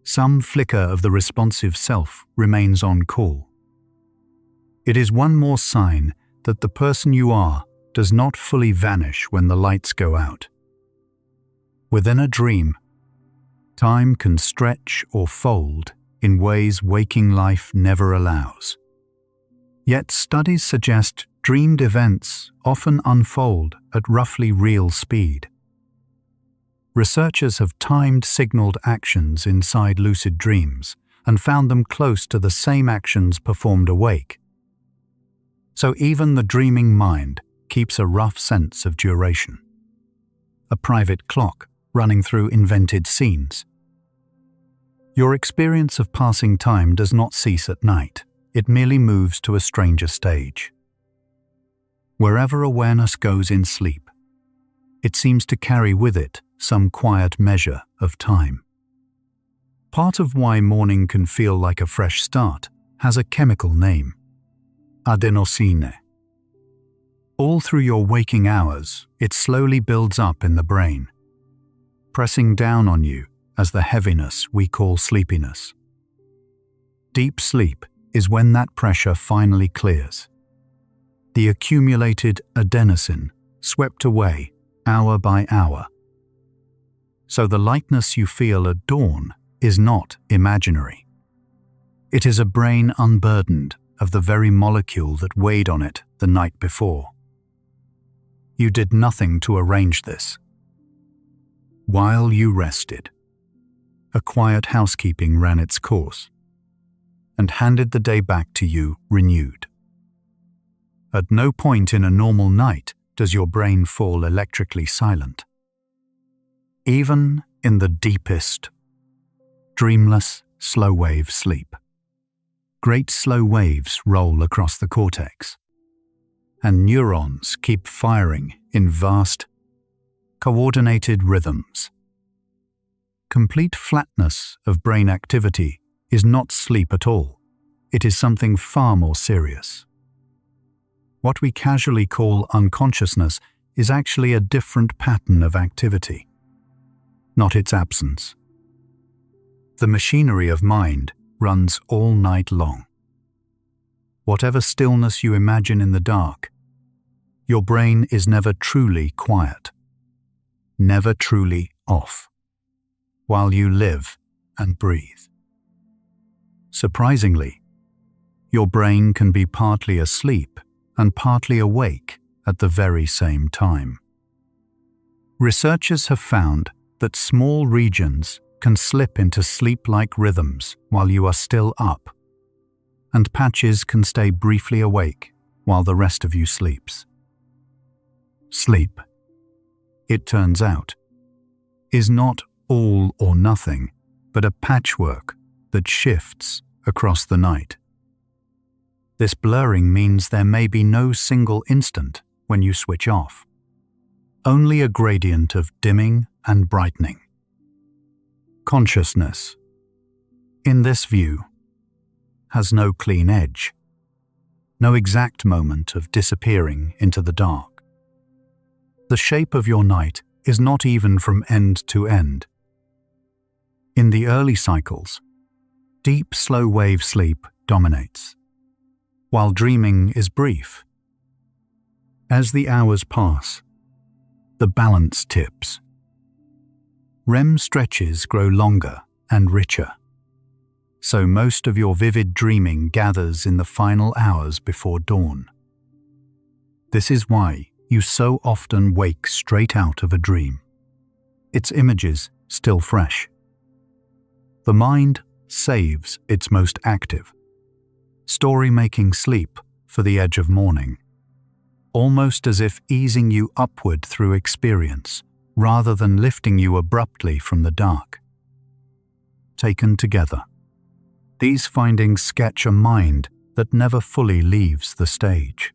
Some flicker of the responsive self remains on call. It is one more sign that the person you are does not fully vanish when the lights go out. Within a dream, time can stretch or fold in ways waking life never allows. Yet studies suggest dreamed events often unfold at roughly real speed. Researchers have timed signaled actions inside lucid dreams and found them close to the same actions performed awake. So even the dreaming mind keeps a rough sense of duration. A private clock running through invented scenes. Your experience of passing time does not cease at night. It merely moves to a stranger stage. Wherever awareness goes in sleep, it seems to carry with it some quiet measure of time. Part of why morning can feel like a fresh start has a chemical name: adenosine. All through your waking hours, it slowly builds up in the brain, pressing down on you as the heaviness we call sleepiness. Deep sleep is when that pressure finally clears. The accumulated adenosine swept away hour by hour. So the lightness you feel at dawn is not imaginary. It is a brain unburdened of the very molecule that weighed on it the night before. You did nothing to arrange this. While you rested, a quiet housekeeping ran its course and handed the day back to you renewed. At no point in a normal night does your brain fall electrically silent. Even in the deepest, dreamless, slow-wave sleep, great slow waves roll across the cortex, and neurons keep firing in vast, coordinated rhythms. Complete flatness of brain activity is not sleep at all. It is something far more serious. What we casually call unconsciousness is actually a different pattern of activity, not its absence. The machinery of mind runs all night long. Whatever stillness you imagine in the dark, your brain is never truly quiet, never truly off, while you live and breathe. Surprisingly, your brain can be partly asleep and partly awake at the very same time. Researchers have found that small regions can slip into sleep-like rhythms while you are still up, and patches can stay briefly awake while the rest of you sleeps. Sleep, it turns out, is not all or nothing, but a patchwork that shifts across the night. This blurring means there may be no single instant when you switch off, only a gradient of dimming and brightening. Consciousness, in this view, has no clean edge, no exact moment of disappearing into the dark. The shape of your night is not even from end to end. In the early cycles, deep slow-wave sleep dominates, while dreaming is brief. As the hours pass, the balance tips. REM stretches grow longer and richer, so most of your vivid dreaming gathers in the final hours before dawn. This is why you so often wake straight out of a dream, its images still fresh. The mind saves its most active, story-making sleep for the edge of morning, almost as if easing you upward through experience rather than lifting you abruptly from the dark. Taken together, these findings sketch a mind that never fully leaves the stage.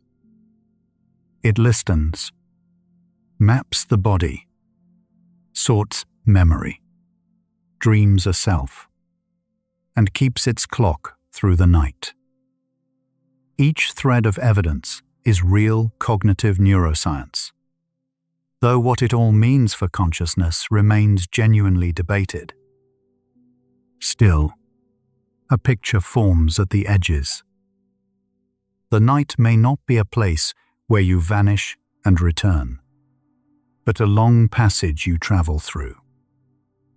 It listens, maps the body, sorts memory, dreams a self, and keeps its clock through the night. Each thread of evidence is real cognitive neuroscience, though what it all means for consciousness remains genuinely debated. Still, a picture forms at the edges. The night may not be a place where you vanish and return, but a long passage you travel through,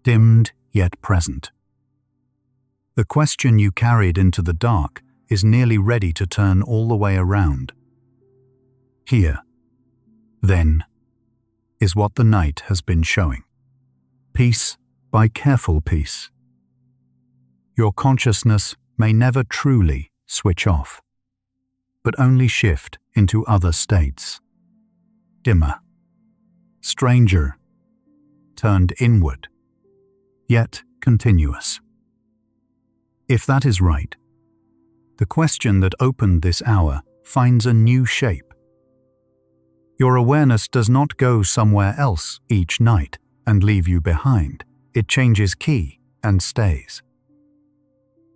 dimmed yet present. The question you carried into the dark is nearly ready to turn all the way around. Here, then, is what the night has been showing. piece by careful piece. Your consciousness may never truly switch off, but only shift into other states. Dimmer, stranger, turned inward, yet continuous. If that is right, the question that opened this hour finds a new shape. Your awareness does not go somewhere else each night and leave you behind. It changes key and stays.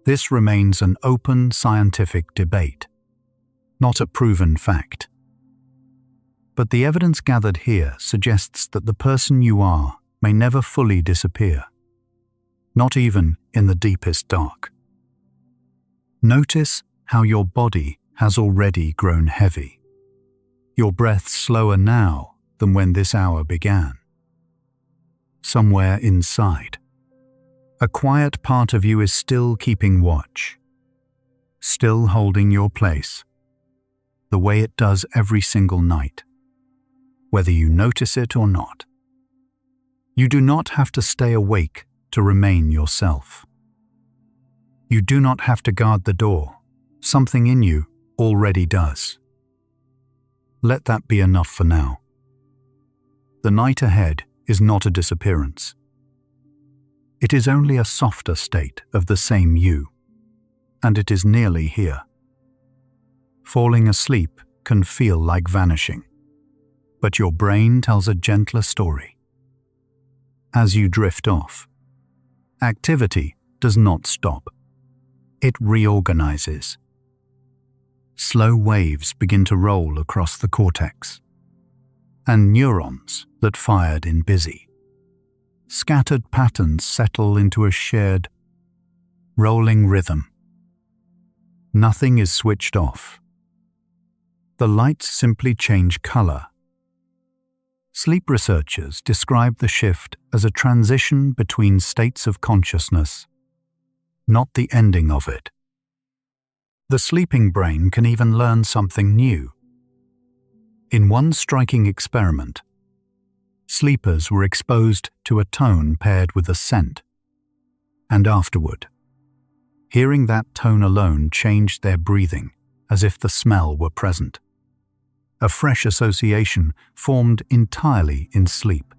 This remains an open scientific debate, not a proven fact. But the evidence gathered here suggests that the person you are may never fully disappear, not even in the deepest dark. Notice how your body has already grown heavy. Your breath slower now than when this hour began. Somewhere inside, a quiet part of you is still keeping watch, still holding your place, the way it does every single night, whether you notice it or not. You do not have to stay awake to remain yourself. You do not have to guard the door. Something in you already does. Let that be enough for now. The night ahead is not a disappearance. It is only a softer state of the same you, and it is nearly here. Falling asleep can feel like vanishing, but your brain tells a gentler story. As you drift off, activity does not stop. It reorganizes. Slow waves begin to roll across the cortex, and neurons that fired in busy. Scattered patterns settle into a shared, rolling rhythm. Nothing is switched off. The lights simply change color. Sleep researchers describe the shift as a transition between states of consciousness, not the ending of it. The sleeping brain can even learn something new. In one striking experiment, sleepers were exposed to a tone paired with a scent, and afterward, hearing that tone alone changed their breathing as if the smell were present. A fresh association formed entirely in sleep.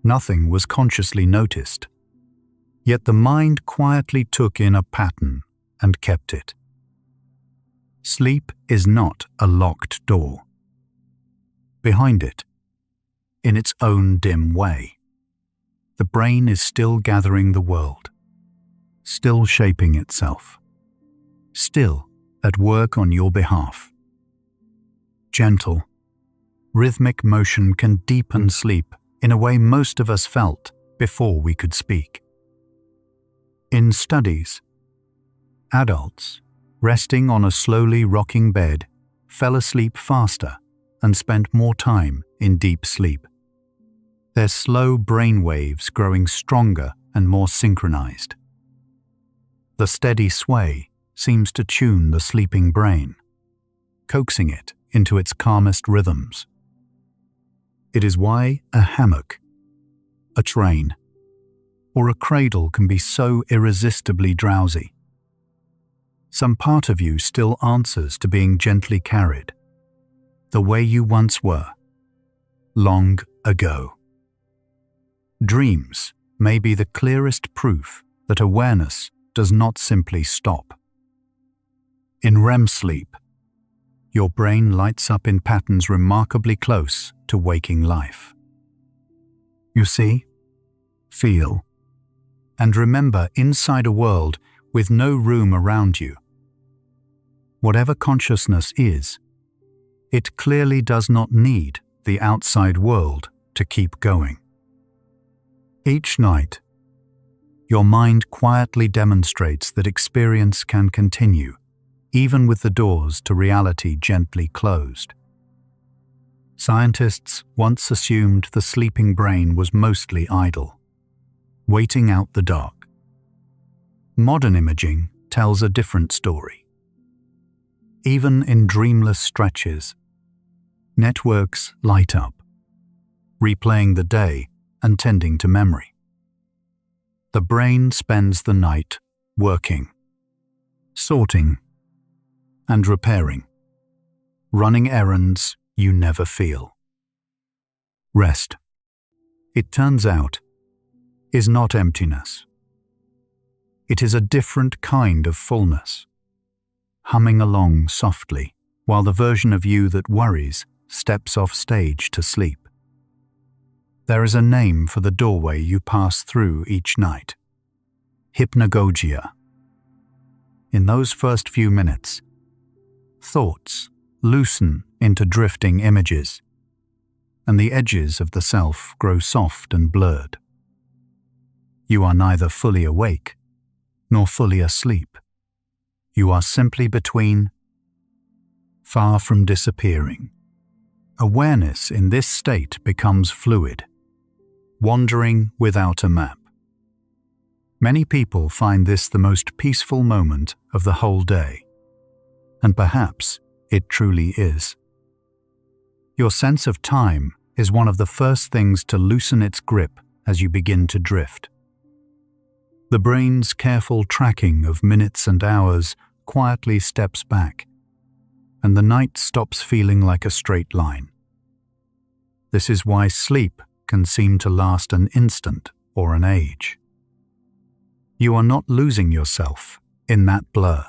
Nothing was consciously noticed, yet the mind quietly took in a pattern and kept it. Sleep is not a locked door. Behind it, in its own dim way, the brain is still gathering the world, still shaping itself, still at work on your behalf. Gentle, rhythmic motion can deepen sleep in a way most of us felt before we could speak. In studies, adults, resting on a slowly rocking bed, fell asleep faster and spent more time in deep sleep. Their slow brain waves growing stronger and more synchronized. The steady sway seems to tune the sleeping brain, coaxing it into its calmest rhythms. It is why a hammock, a train, or a cradle can be so irresistibly drowsy. Some part of you still answers to being gently carried, the way you once were, long ago. Dreams may be the clearest proof that awareness does not simply stop. In REM sleep, your brain lights up in patterns remarkably close to waking life. You see, feel, and remember inside a world with no room around you. Whatever consciousness is, it clearly does not need the outside world to keep going. Each night, your mind quietly demonstrates that experience can continue, even with the doors to reality gently closed. Scientists once assumed the sleeping brain was mostly idle, waiting out the dark. Modern imaging tells a different story. Even in dreamless stretches, networks light up, replaying the day and tending to memory. The brain spends the night working, sorting, and repairing, running errands you never feel. Rest, it turns out, is not emptiness. It is a different kind of fullness, humming along softly while the version of you that worries steps off stage to sleep. There is a name for the doorway you pass through each night: hypnagogia. In those first few minutes, thoughts loosen into drifting images, and the edges of the self grow soft and blurred. You are neither fully awake nor fully asleep. You are simply between, far from disappearing. Awareness in this state becomes fluid, wandering without a map. Many people find this the most peaceful moment of the whole day, and perhaps it truly is. Your sense of time is one of the first things to loosen its grip as you begin to drift. The brain's careful tracking of minutes and hours quietly steps back, and the night stops feeling like a straight line. This is why sleep can seem to last an instant or an age. You are not losing yourself in that blur.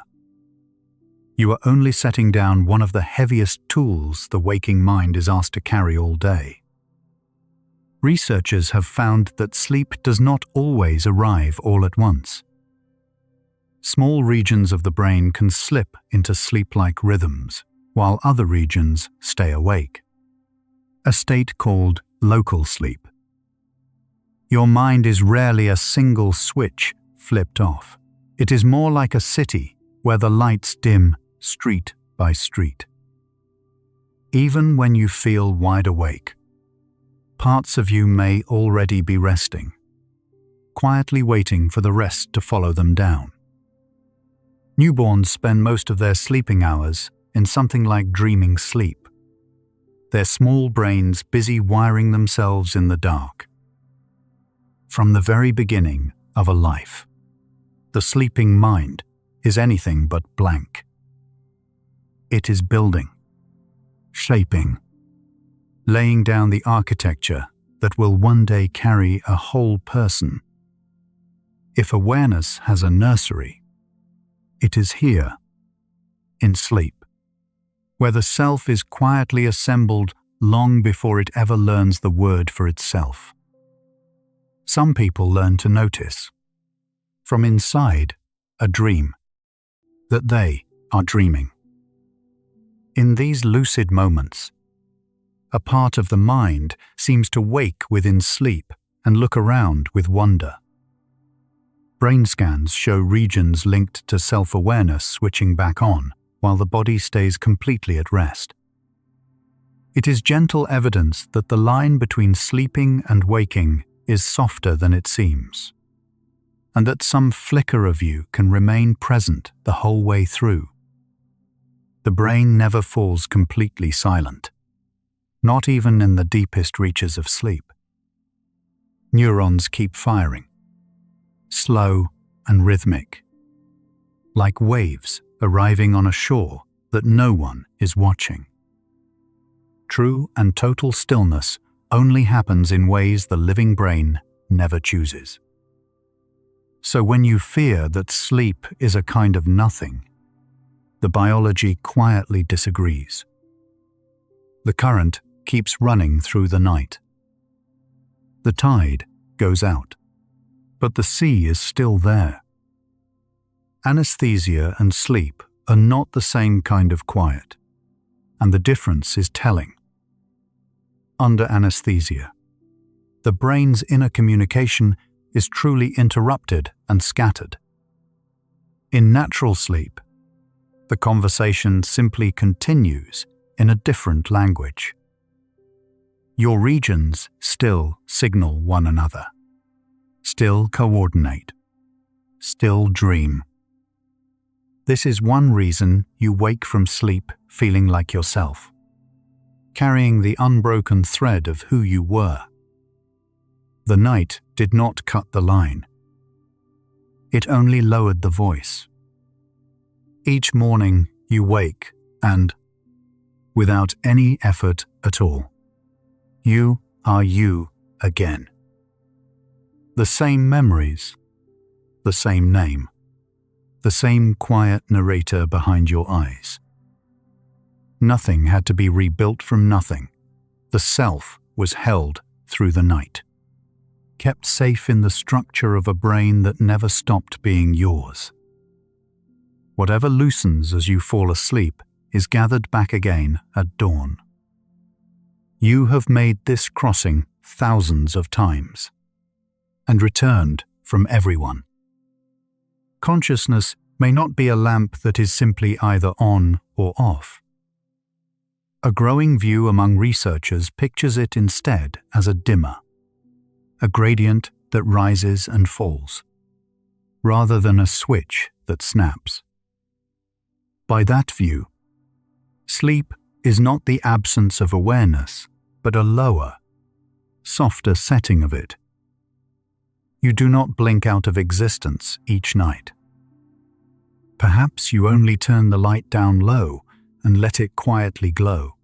You are only setting down one of the heaviest tools the waking mind is asked to carry all day. Researchers have found that sleep does not always arrive all at once. Small regions of the brain can slip into sleep-like rhythms, while other regions stay awake. A state called local sleep. Your mind is rarely a single switch flipped off. It is more like a city where the lights dim street by street. Even when you feel wide awake, parts of you may already be resting, quietly waiting for the rest to follow them down. Newborns spend most of their sleeping hours in something like dreaming sleep, their small brains busy wiring themselves in the dark. From the very beginning of a life, the sleeping mind is anything but blank. It is building, shaping, laying down the architecture that will one day carry a whole person. If awareness has a nursery, it is here, in sleep, where the self is quietly assembled long before it ever learns the word for itself. Some people learn to notice, from inside a dream, that they are dreaming. In these lucid moments, a part of the mind seems to wake within sleep and look around with wonder. Brain scans show regions linked to self-awareness switching back on while the body stays completely at rest. It is gentle evidence that the line between sleeping and waking is softer than it seems, and that some flicker of you can remain present the whole way through. The brain never falls completely silent, not even in the deepest reaches of sleep. Neurons keep firing, slow and rhythmic, like waves arriving on a shore that no one is watching. True and total stillness only happens in ways the living brain never chooses. So when you fear that sleep is a kind of nothing, the biology quietly disagrees. The current keeps running through the night. The tide goes out, but the sea is still there. Anesthesia and sleep are not the same kind of quiet, and the difference is telling. Under anesthesia, the brain's inner communication is truly interrupted and scattered. In natural sleep, the conversation simply continues in a different language. Your regions still signal one another, still coordinate, still dream. This is one reason you wake from sleep feeling like yourself, carrying the unbroken thread of who you were. The night did not cut the line. It only lowered the voice. Each morning you wake and, without any effort at all, you are you again. The same memories, the same name, the same quiet narrator behind your eyes. Nothing had to be rebuilt from nothing. The self was held through the night, kept safe in the structure of a brain that never stopped being yours. Whatever loosens as you fall asleep is gathered back again at dawn. You have made this crossing thousands of times and returned from everyone. Consciousness may not be a lamp that is simply either on or off. A growing view among researchers pictures it instead as a dimmer, a gradient that rises and falls, rather than a switch that snaps. By that view, sleep is not the absence of awareness, but a lower, softer setting of it. You do not blink out of existence each night. Perhaps you only turn the light down low and let it quietly glow.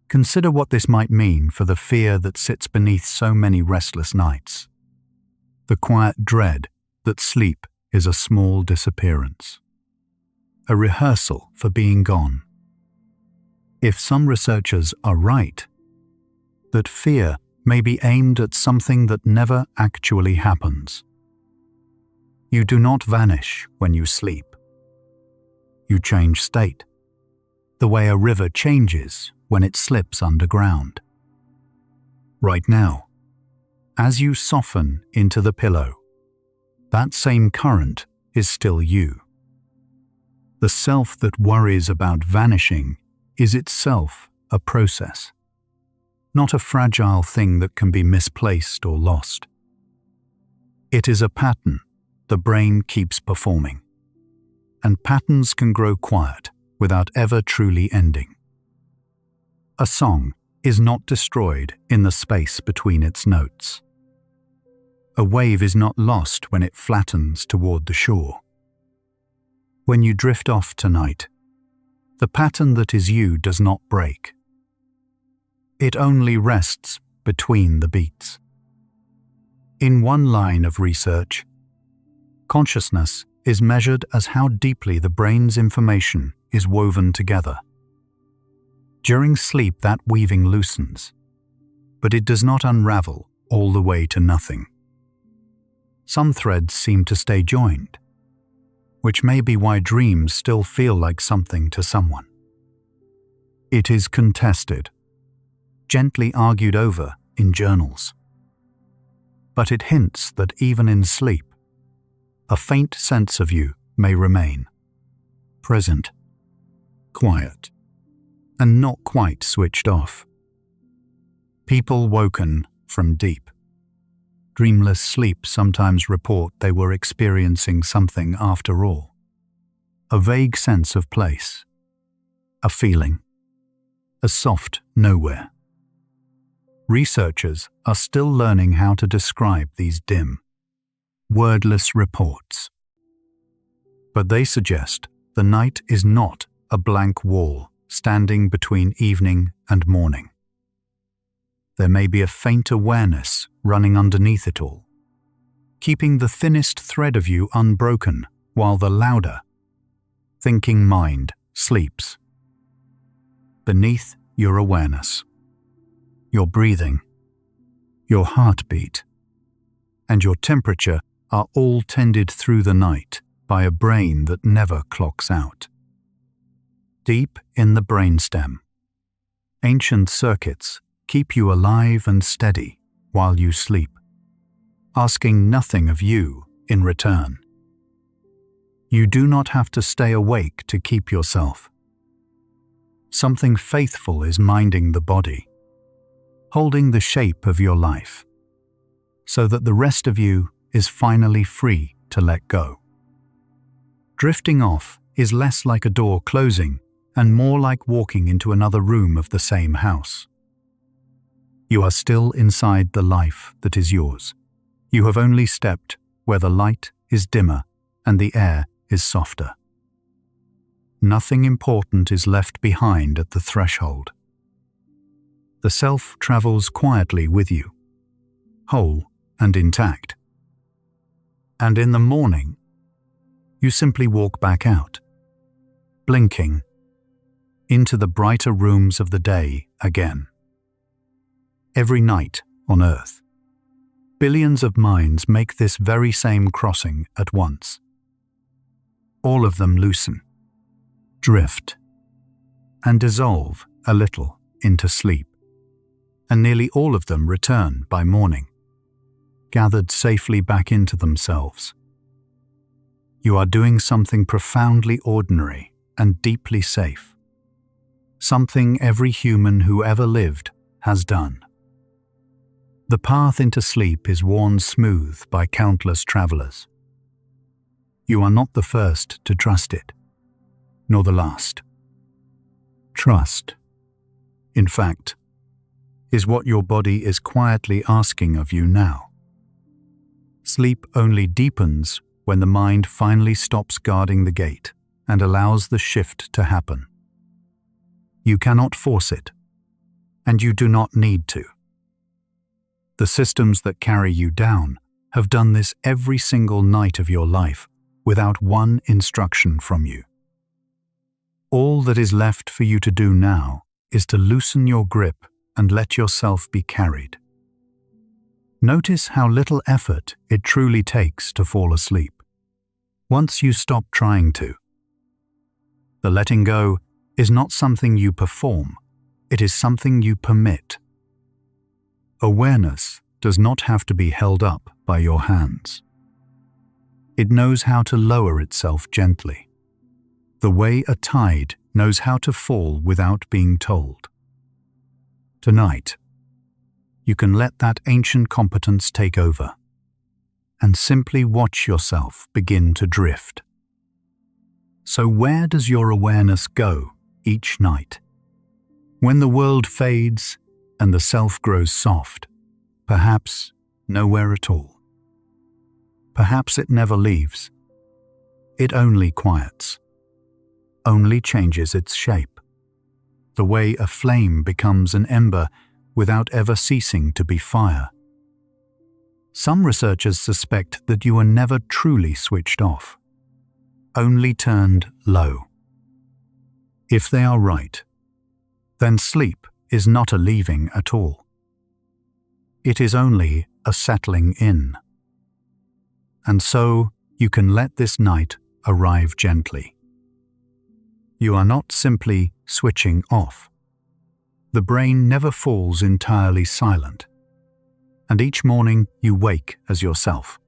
Consider what this might mean for the fear that sits beneath so many restless nights. The quiet dread that sleep is a small disappearance, a rehearsal for being gone. If some researchers are right, that fear may be aimed at something that never actually happens. You do not vanish when you sleep. You change state, the way a river changes when it slips underground. Right now, as you soften into the pillow, that same current is still you. The self that worries about vanishing is itself a process, not a fragile thing that can be misplaced or lost. It is a pattern the brain keeps performing, and patterns can grow quiet without ever truly ending. A song is not destroyed in the space between its notes. A wave is not lost when it flattens toward the shore. When you drift off tonight, the pattern that is you does not break. It only rests between the beats. In one line of research, consciousness is measured as how deeply the brain's information is woven together. During sleep, that weaving loosens, but it does not unravel all the way to nothing. Some threads seem to stay joined, which may be why dreams still feel like something to someone. It is contested, gently argued over in journals. But it hints that even in sleep, a faint sense of you may remain, present, quiet, and not quite switched off. People woken from deep, dreamless sleep sometimes report they were experiencing something after all. A vague sense of place, a feeling, a soft nowhere. Researchers are still learning how to describe these dim, wordless reports. But they suggest the night is not a blank wall standing between evening and morning. There may be a faint awareness running underneath it all, keeping the thinnest thread of you unbroken while the louder, thinking mind sleeps. Beneath your awareness, your breathing, your heartbeat, and your temperature are all tended through the night by a brain that never clocks out. Deep in the brainstem, ancient circuits keep you alive and steady while you sleep, asking nothing of you in return. You do not have to stay awake to keep yourself. Something faithful is minding the body, holding the shape of your life, so that the rest of you is finally free to let go. Drifting off is less like a door closing and more like walking into another room of the same house. You are still inside the life that is yours. You have only stepped where the light is dimmer and the air is softer. Nothing important is left behind at the threshold. The self travels quietly with you, whole and intact. And in the morning, you simply walk back out, blinking, into the brighter rooms of the day again. Every night on Earth, billions of minds make this very same crossing at once. All of them loosen, drift, and dissolve a little into sleep, and nearly all of them return by morning, gathered safely back into themselves. You are doing something profoundly ordinary and deeply safe, something every human who ever lived has done. The path into sleep is worn smooth by countless travelers. You are not the first to trust it, nor the last. Trust, in fact, is what your body is quietly asking of you now. Sleep only deepens when the mind finally stops guarding the gate and allows the shift to happen. You cannot force it, and you do not need to. The systems that carry you down have done this every single night of your life without one instruction from you. All that is left for you to do now is to loosen your grip and let yourself be carried. Notice how little effort it truly takes to fall asleep, once you stop trying to. The letting go is not something you perform, it is something you permit. Awareness does not have to be held up by your hands. It knows how to lower itself gently, the way a tide knows how to fall without being told. Tonight, you can let that ancient competence take over and simply watch yourself begin to drift. So where does your awareness go each night? When the world fades and the self grows soft, perhaps nowhere at all. Perhaps it never leaves. It only quiets, only changes its shape, the way a flame becomes an ember without ever ceasing to be fire. Some researchers suspect that you are never truly switched off, only turned low. If they are right, then sleep is not a leaving at all. It is only a settling in. And so you can let this night arrive gently. You are not simply switching off. The brain never falls entirely silent, and each morning you wake as yourself,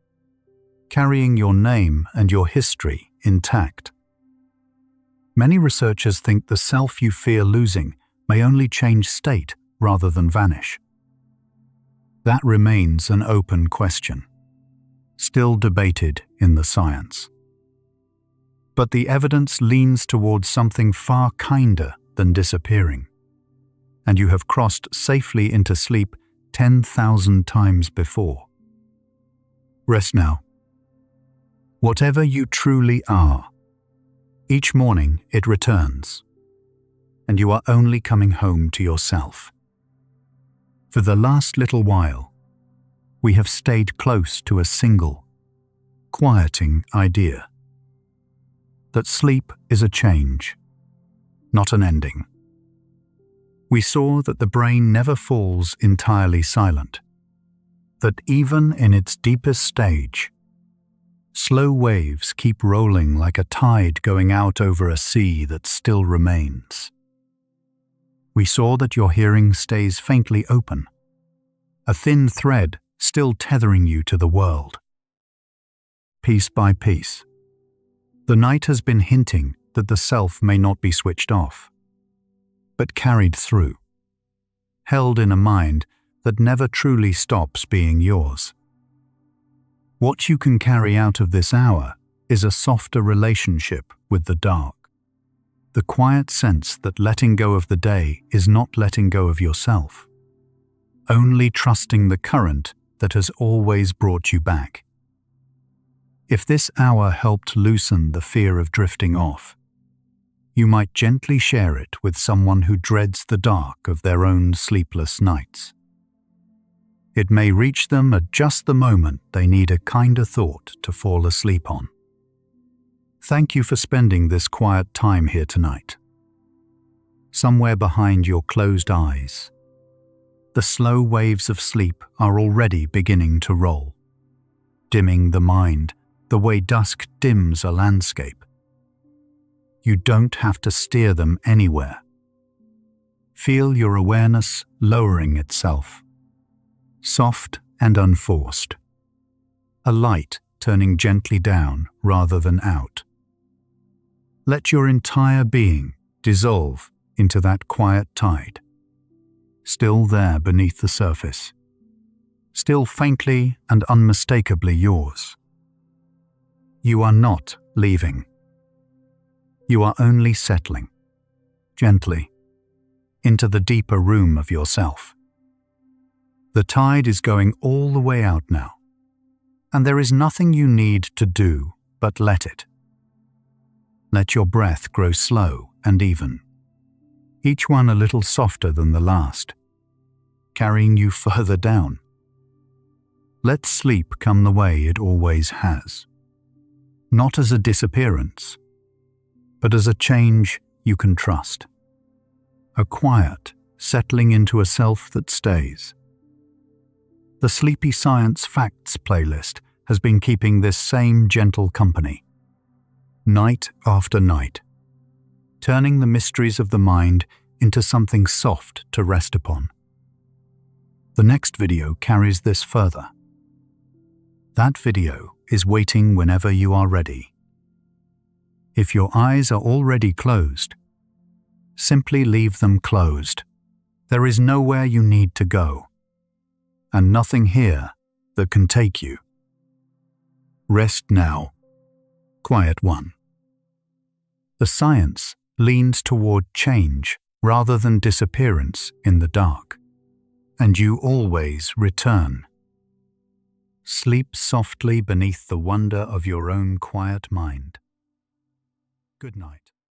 carrying your name and your history intact. Many researchers think the self you fear losing may only change state rather than vanish. That remains an open question, still debated in the science. But the evidence leans towards something far kinder than disappearing, and you have crossed safely into sleep 10,000 times before. Rest now. Whatever you truly are, each morning it returns, and you are only coming home to yourself. For the last little while, we have stayed close to a single, quieting idea: that sleep is a change, not an ending. We saw that the brain never falls entirely silent, that even in its deepest stage, slow waves keep rolling like a tide going out over a sea that still remains. We saw that your hearing stays faintly open, a thin thread still tethering you to the world. Piece by piece, the night has been hinting that the self may not be switched off, but carried through, held in a mind that never truly stops being yours. What you can carry out of this hour is a softer relationship with the dark, the quiet sense that letting go of the day is not letting go of yourself. only trusting the current that has always brought you back. If this hour helped loosen the fear of drifting off, you might gently share it with someone who dreads the dark of their own sleepless nights. It may reach them at just the moment they need a kinder thought to fall asleep on. Thank you for spending this quiet time here tonight. Somewhere behind your closed eyes, the slow waves of sleep are already beginning to roll, dimming the mind the way dusk dims a landscape. You don't have to steer them anywhere. Feel your awareness lowering itself, soft and unforced, a light turning gently down rather than out. Let your entire being dissolve into that quiet tide, still there beneath the surface, still faintly and unmistakably yours. You are not leaving. You are only settling, gently, into the deeper room of yourself. The tide is going all the way out now, and there is nothing you need to do but let it. Let your breath grow slow and even, each one a little softer than the last, carrying you further down. Let sleep come the way it always has, not as a disappearance, but as a change you can trust, a quiet settling into a self that stays. The Sleepy Science Facts playlist has been keeping this same gentle company, night after night, turning the mysteries of the mind into something soft to rest upon. The next video carries this further. That video is waiting whenever you are ready. If your eyes are already closed, simply leave them closed. There is nowhere you need to go, and nothing here that can take you. Rest now, quiet one. The science leans toward change rather than disappearance in the dark, and you always return. Sleep softly beneath the wonder of your own quiet mind. Good night.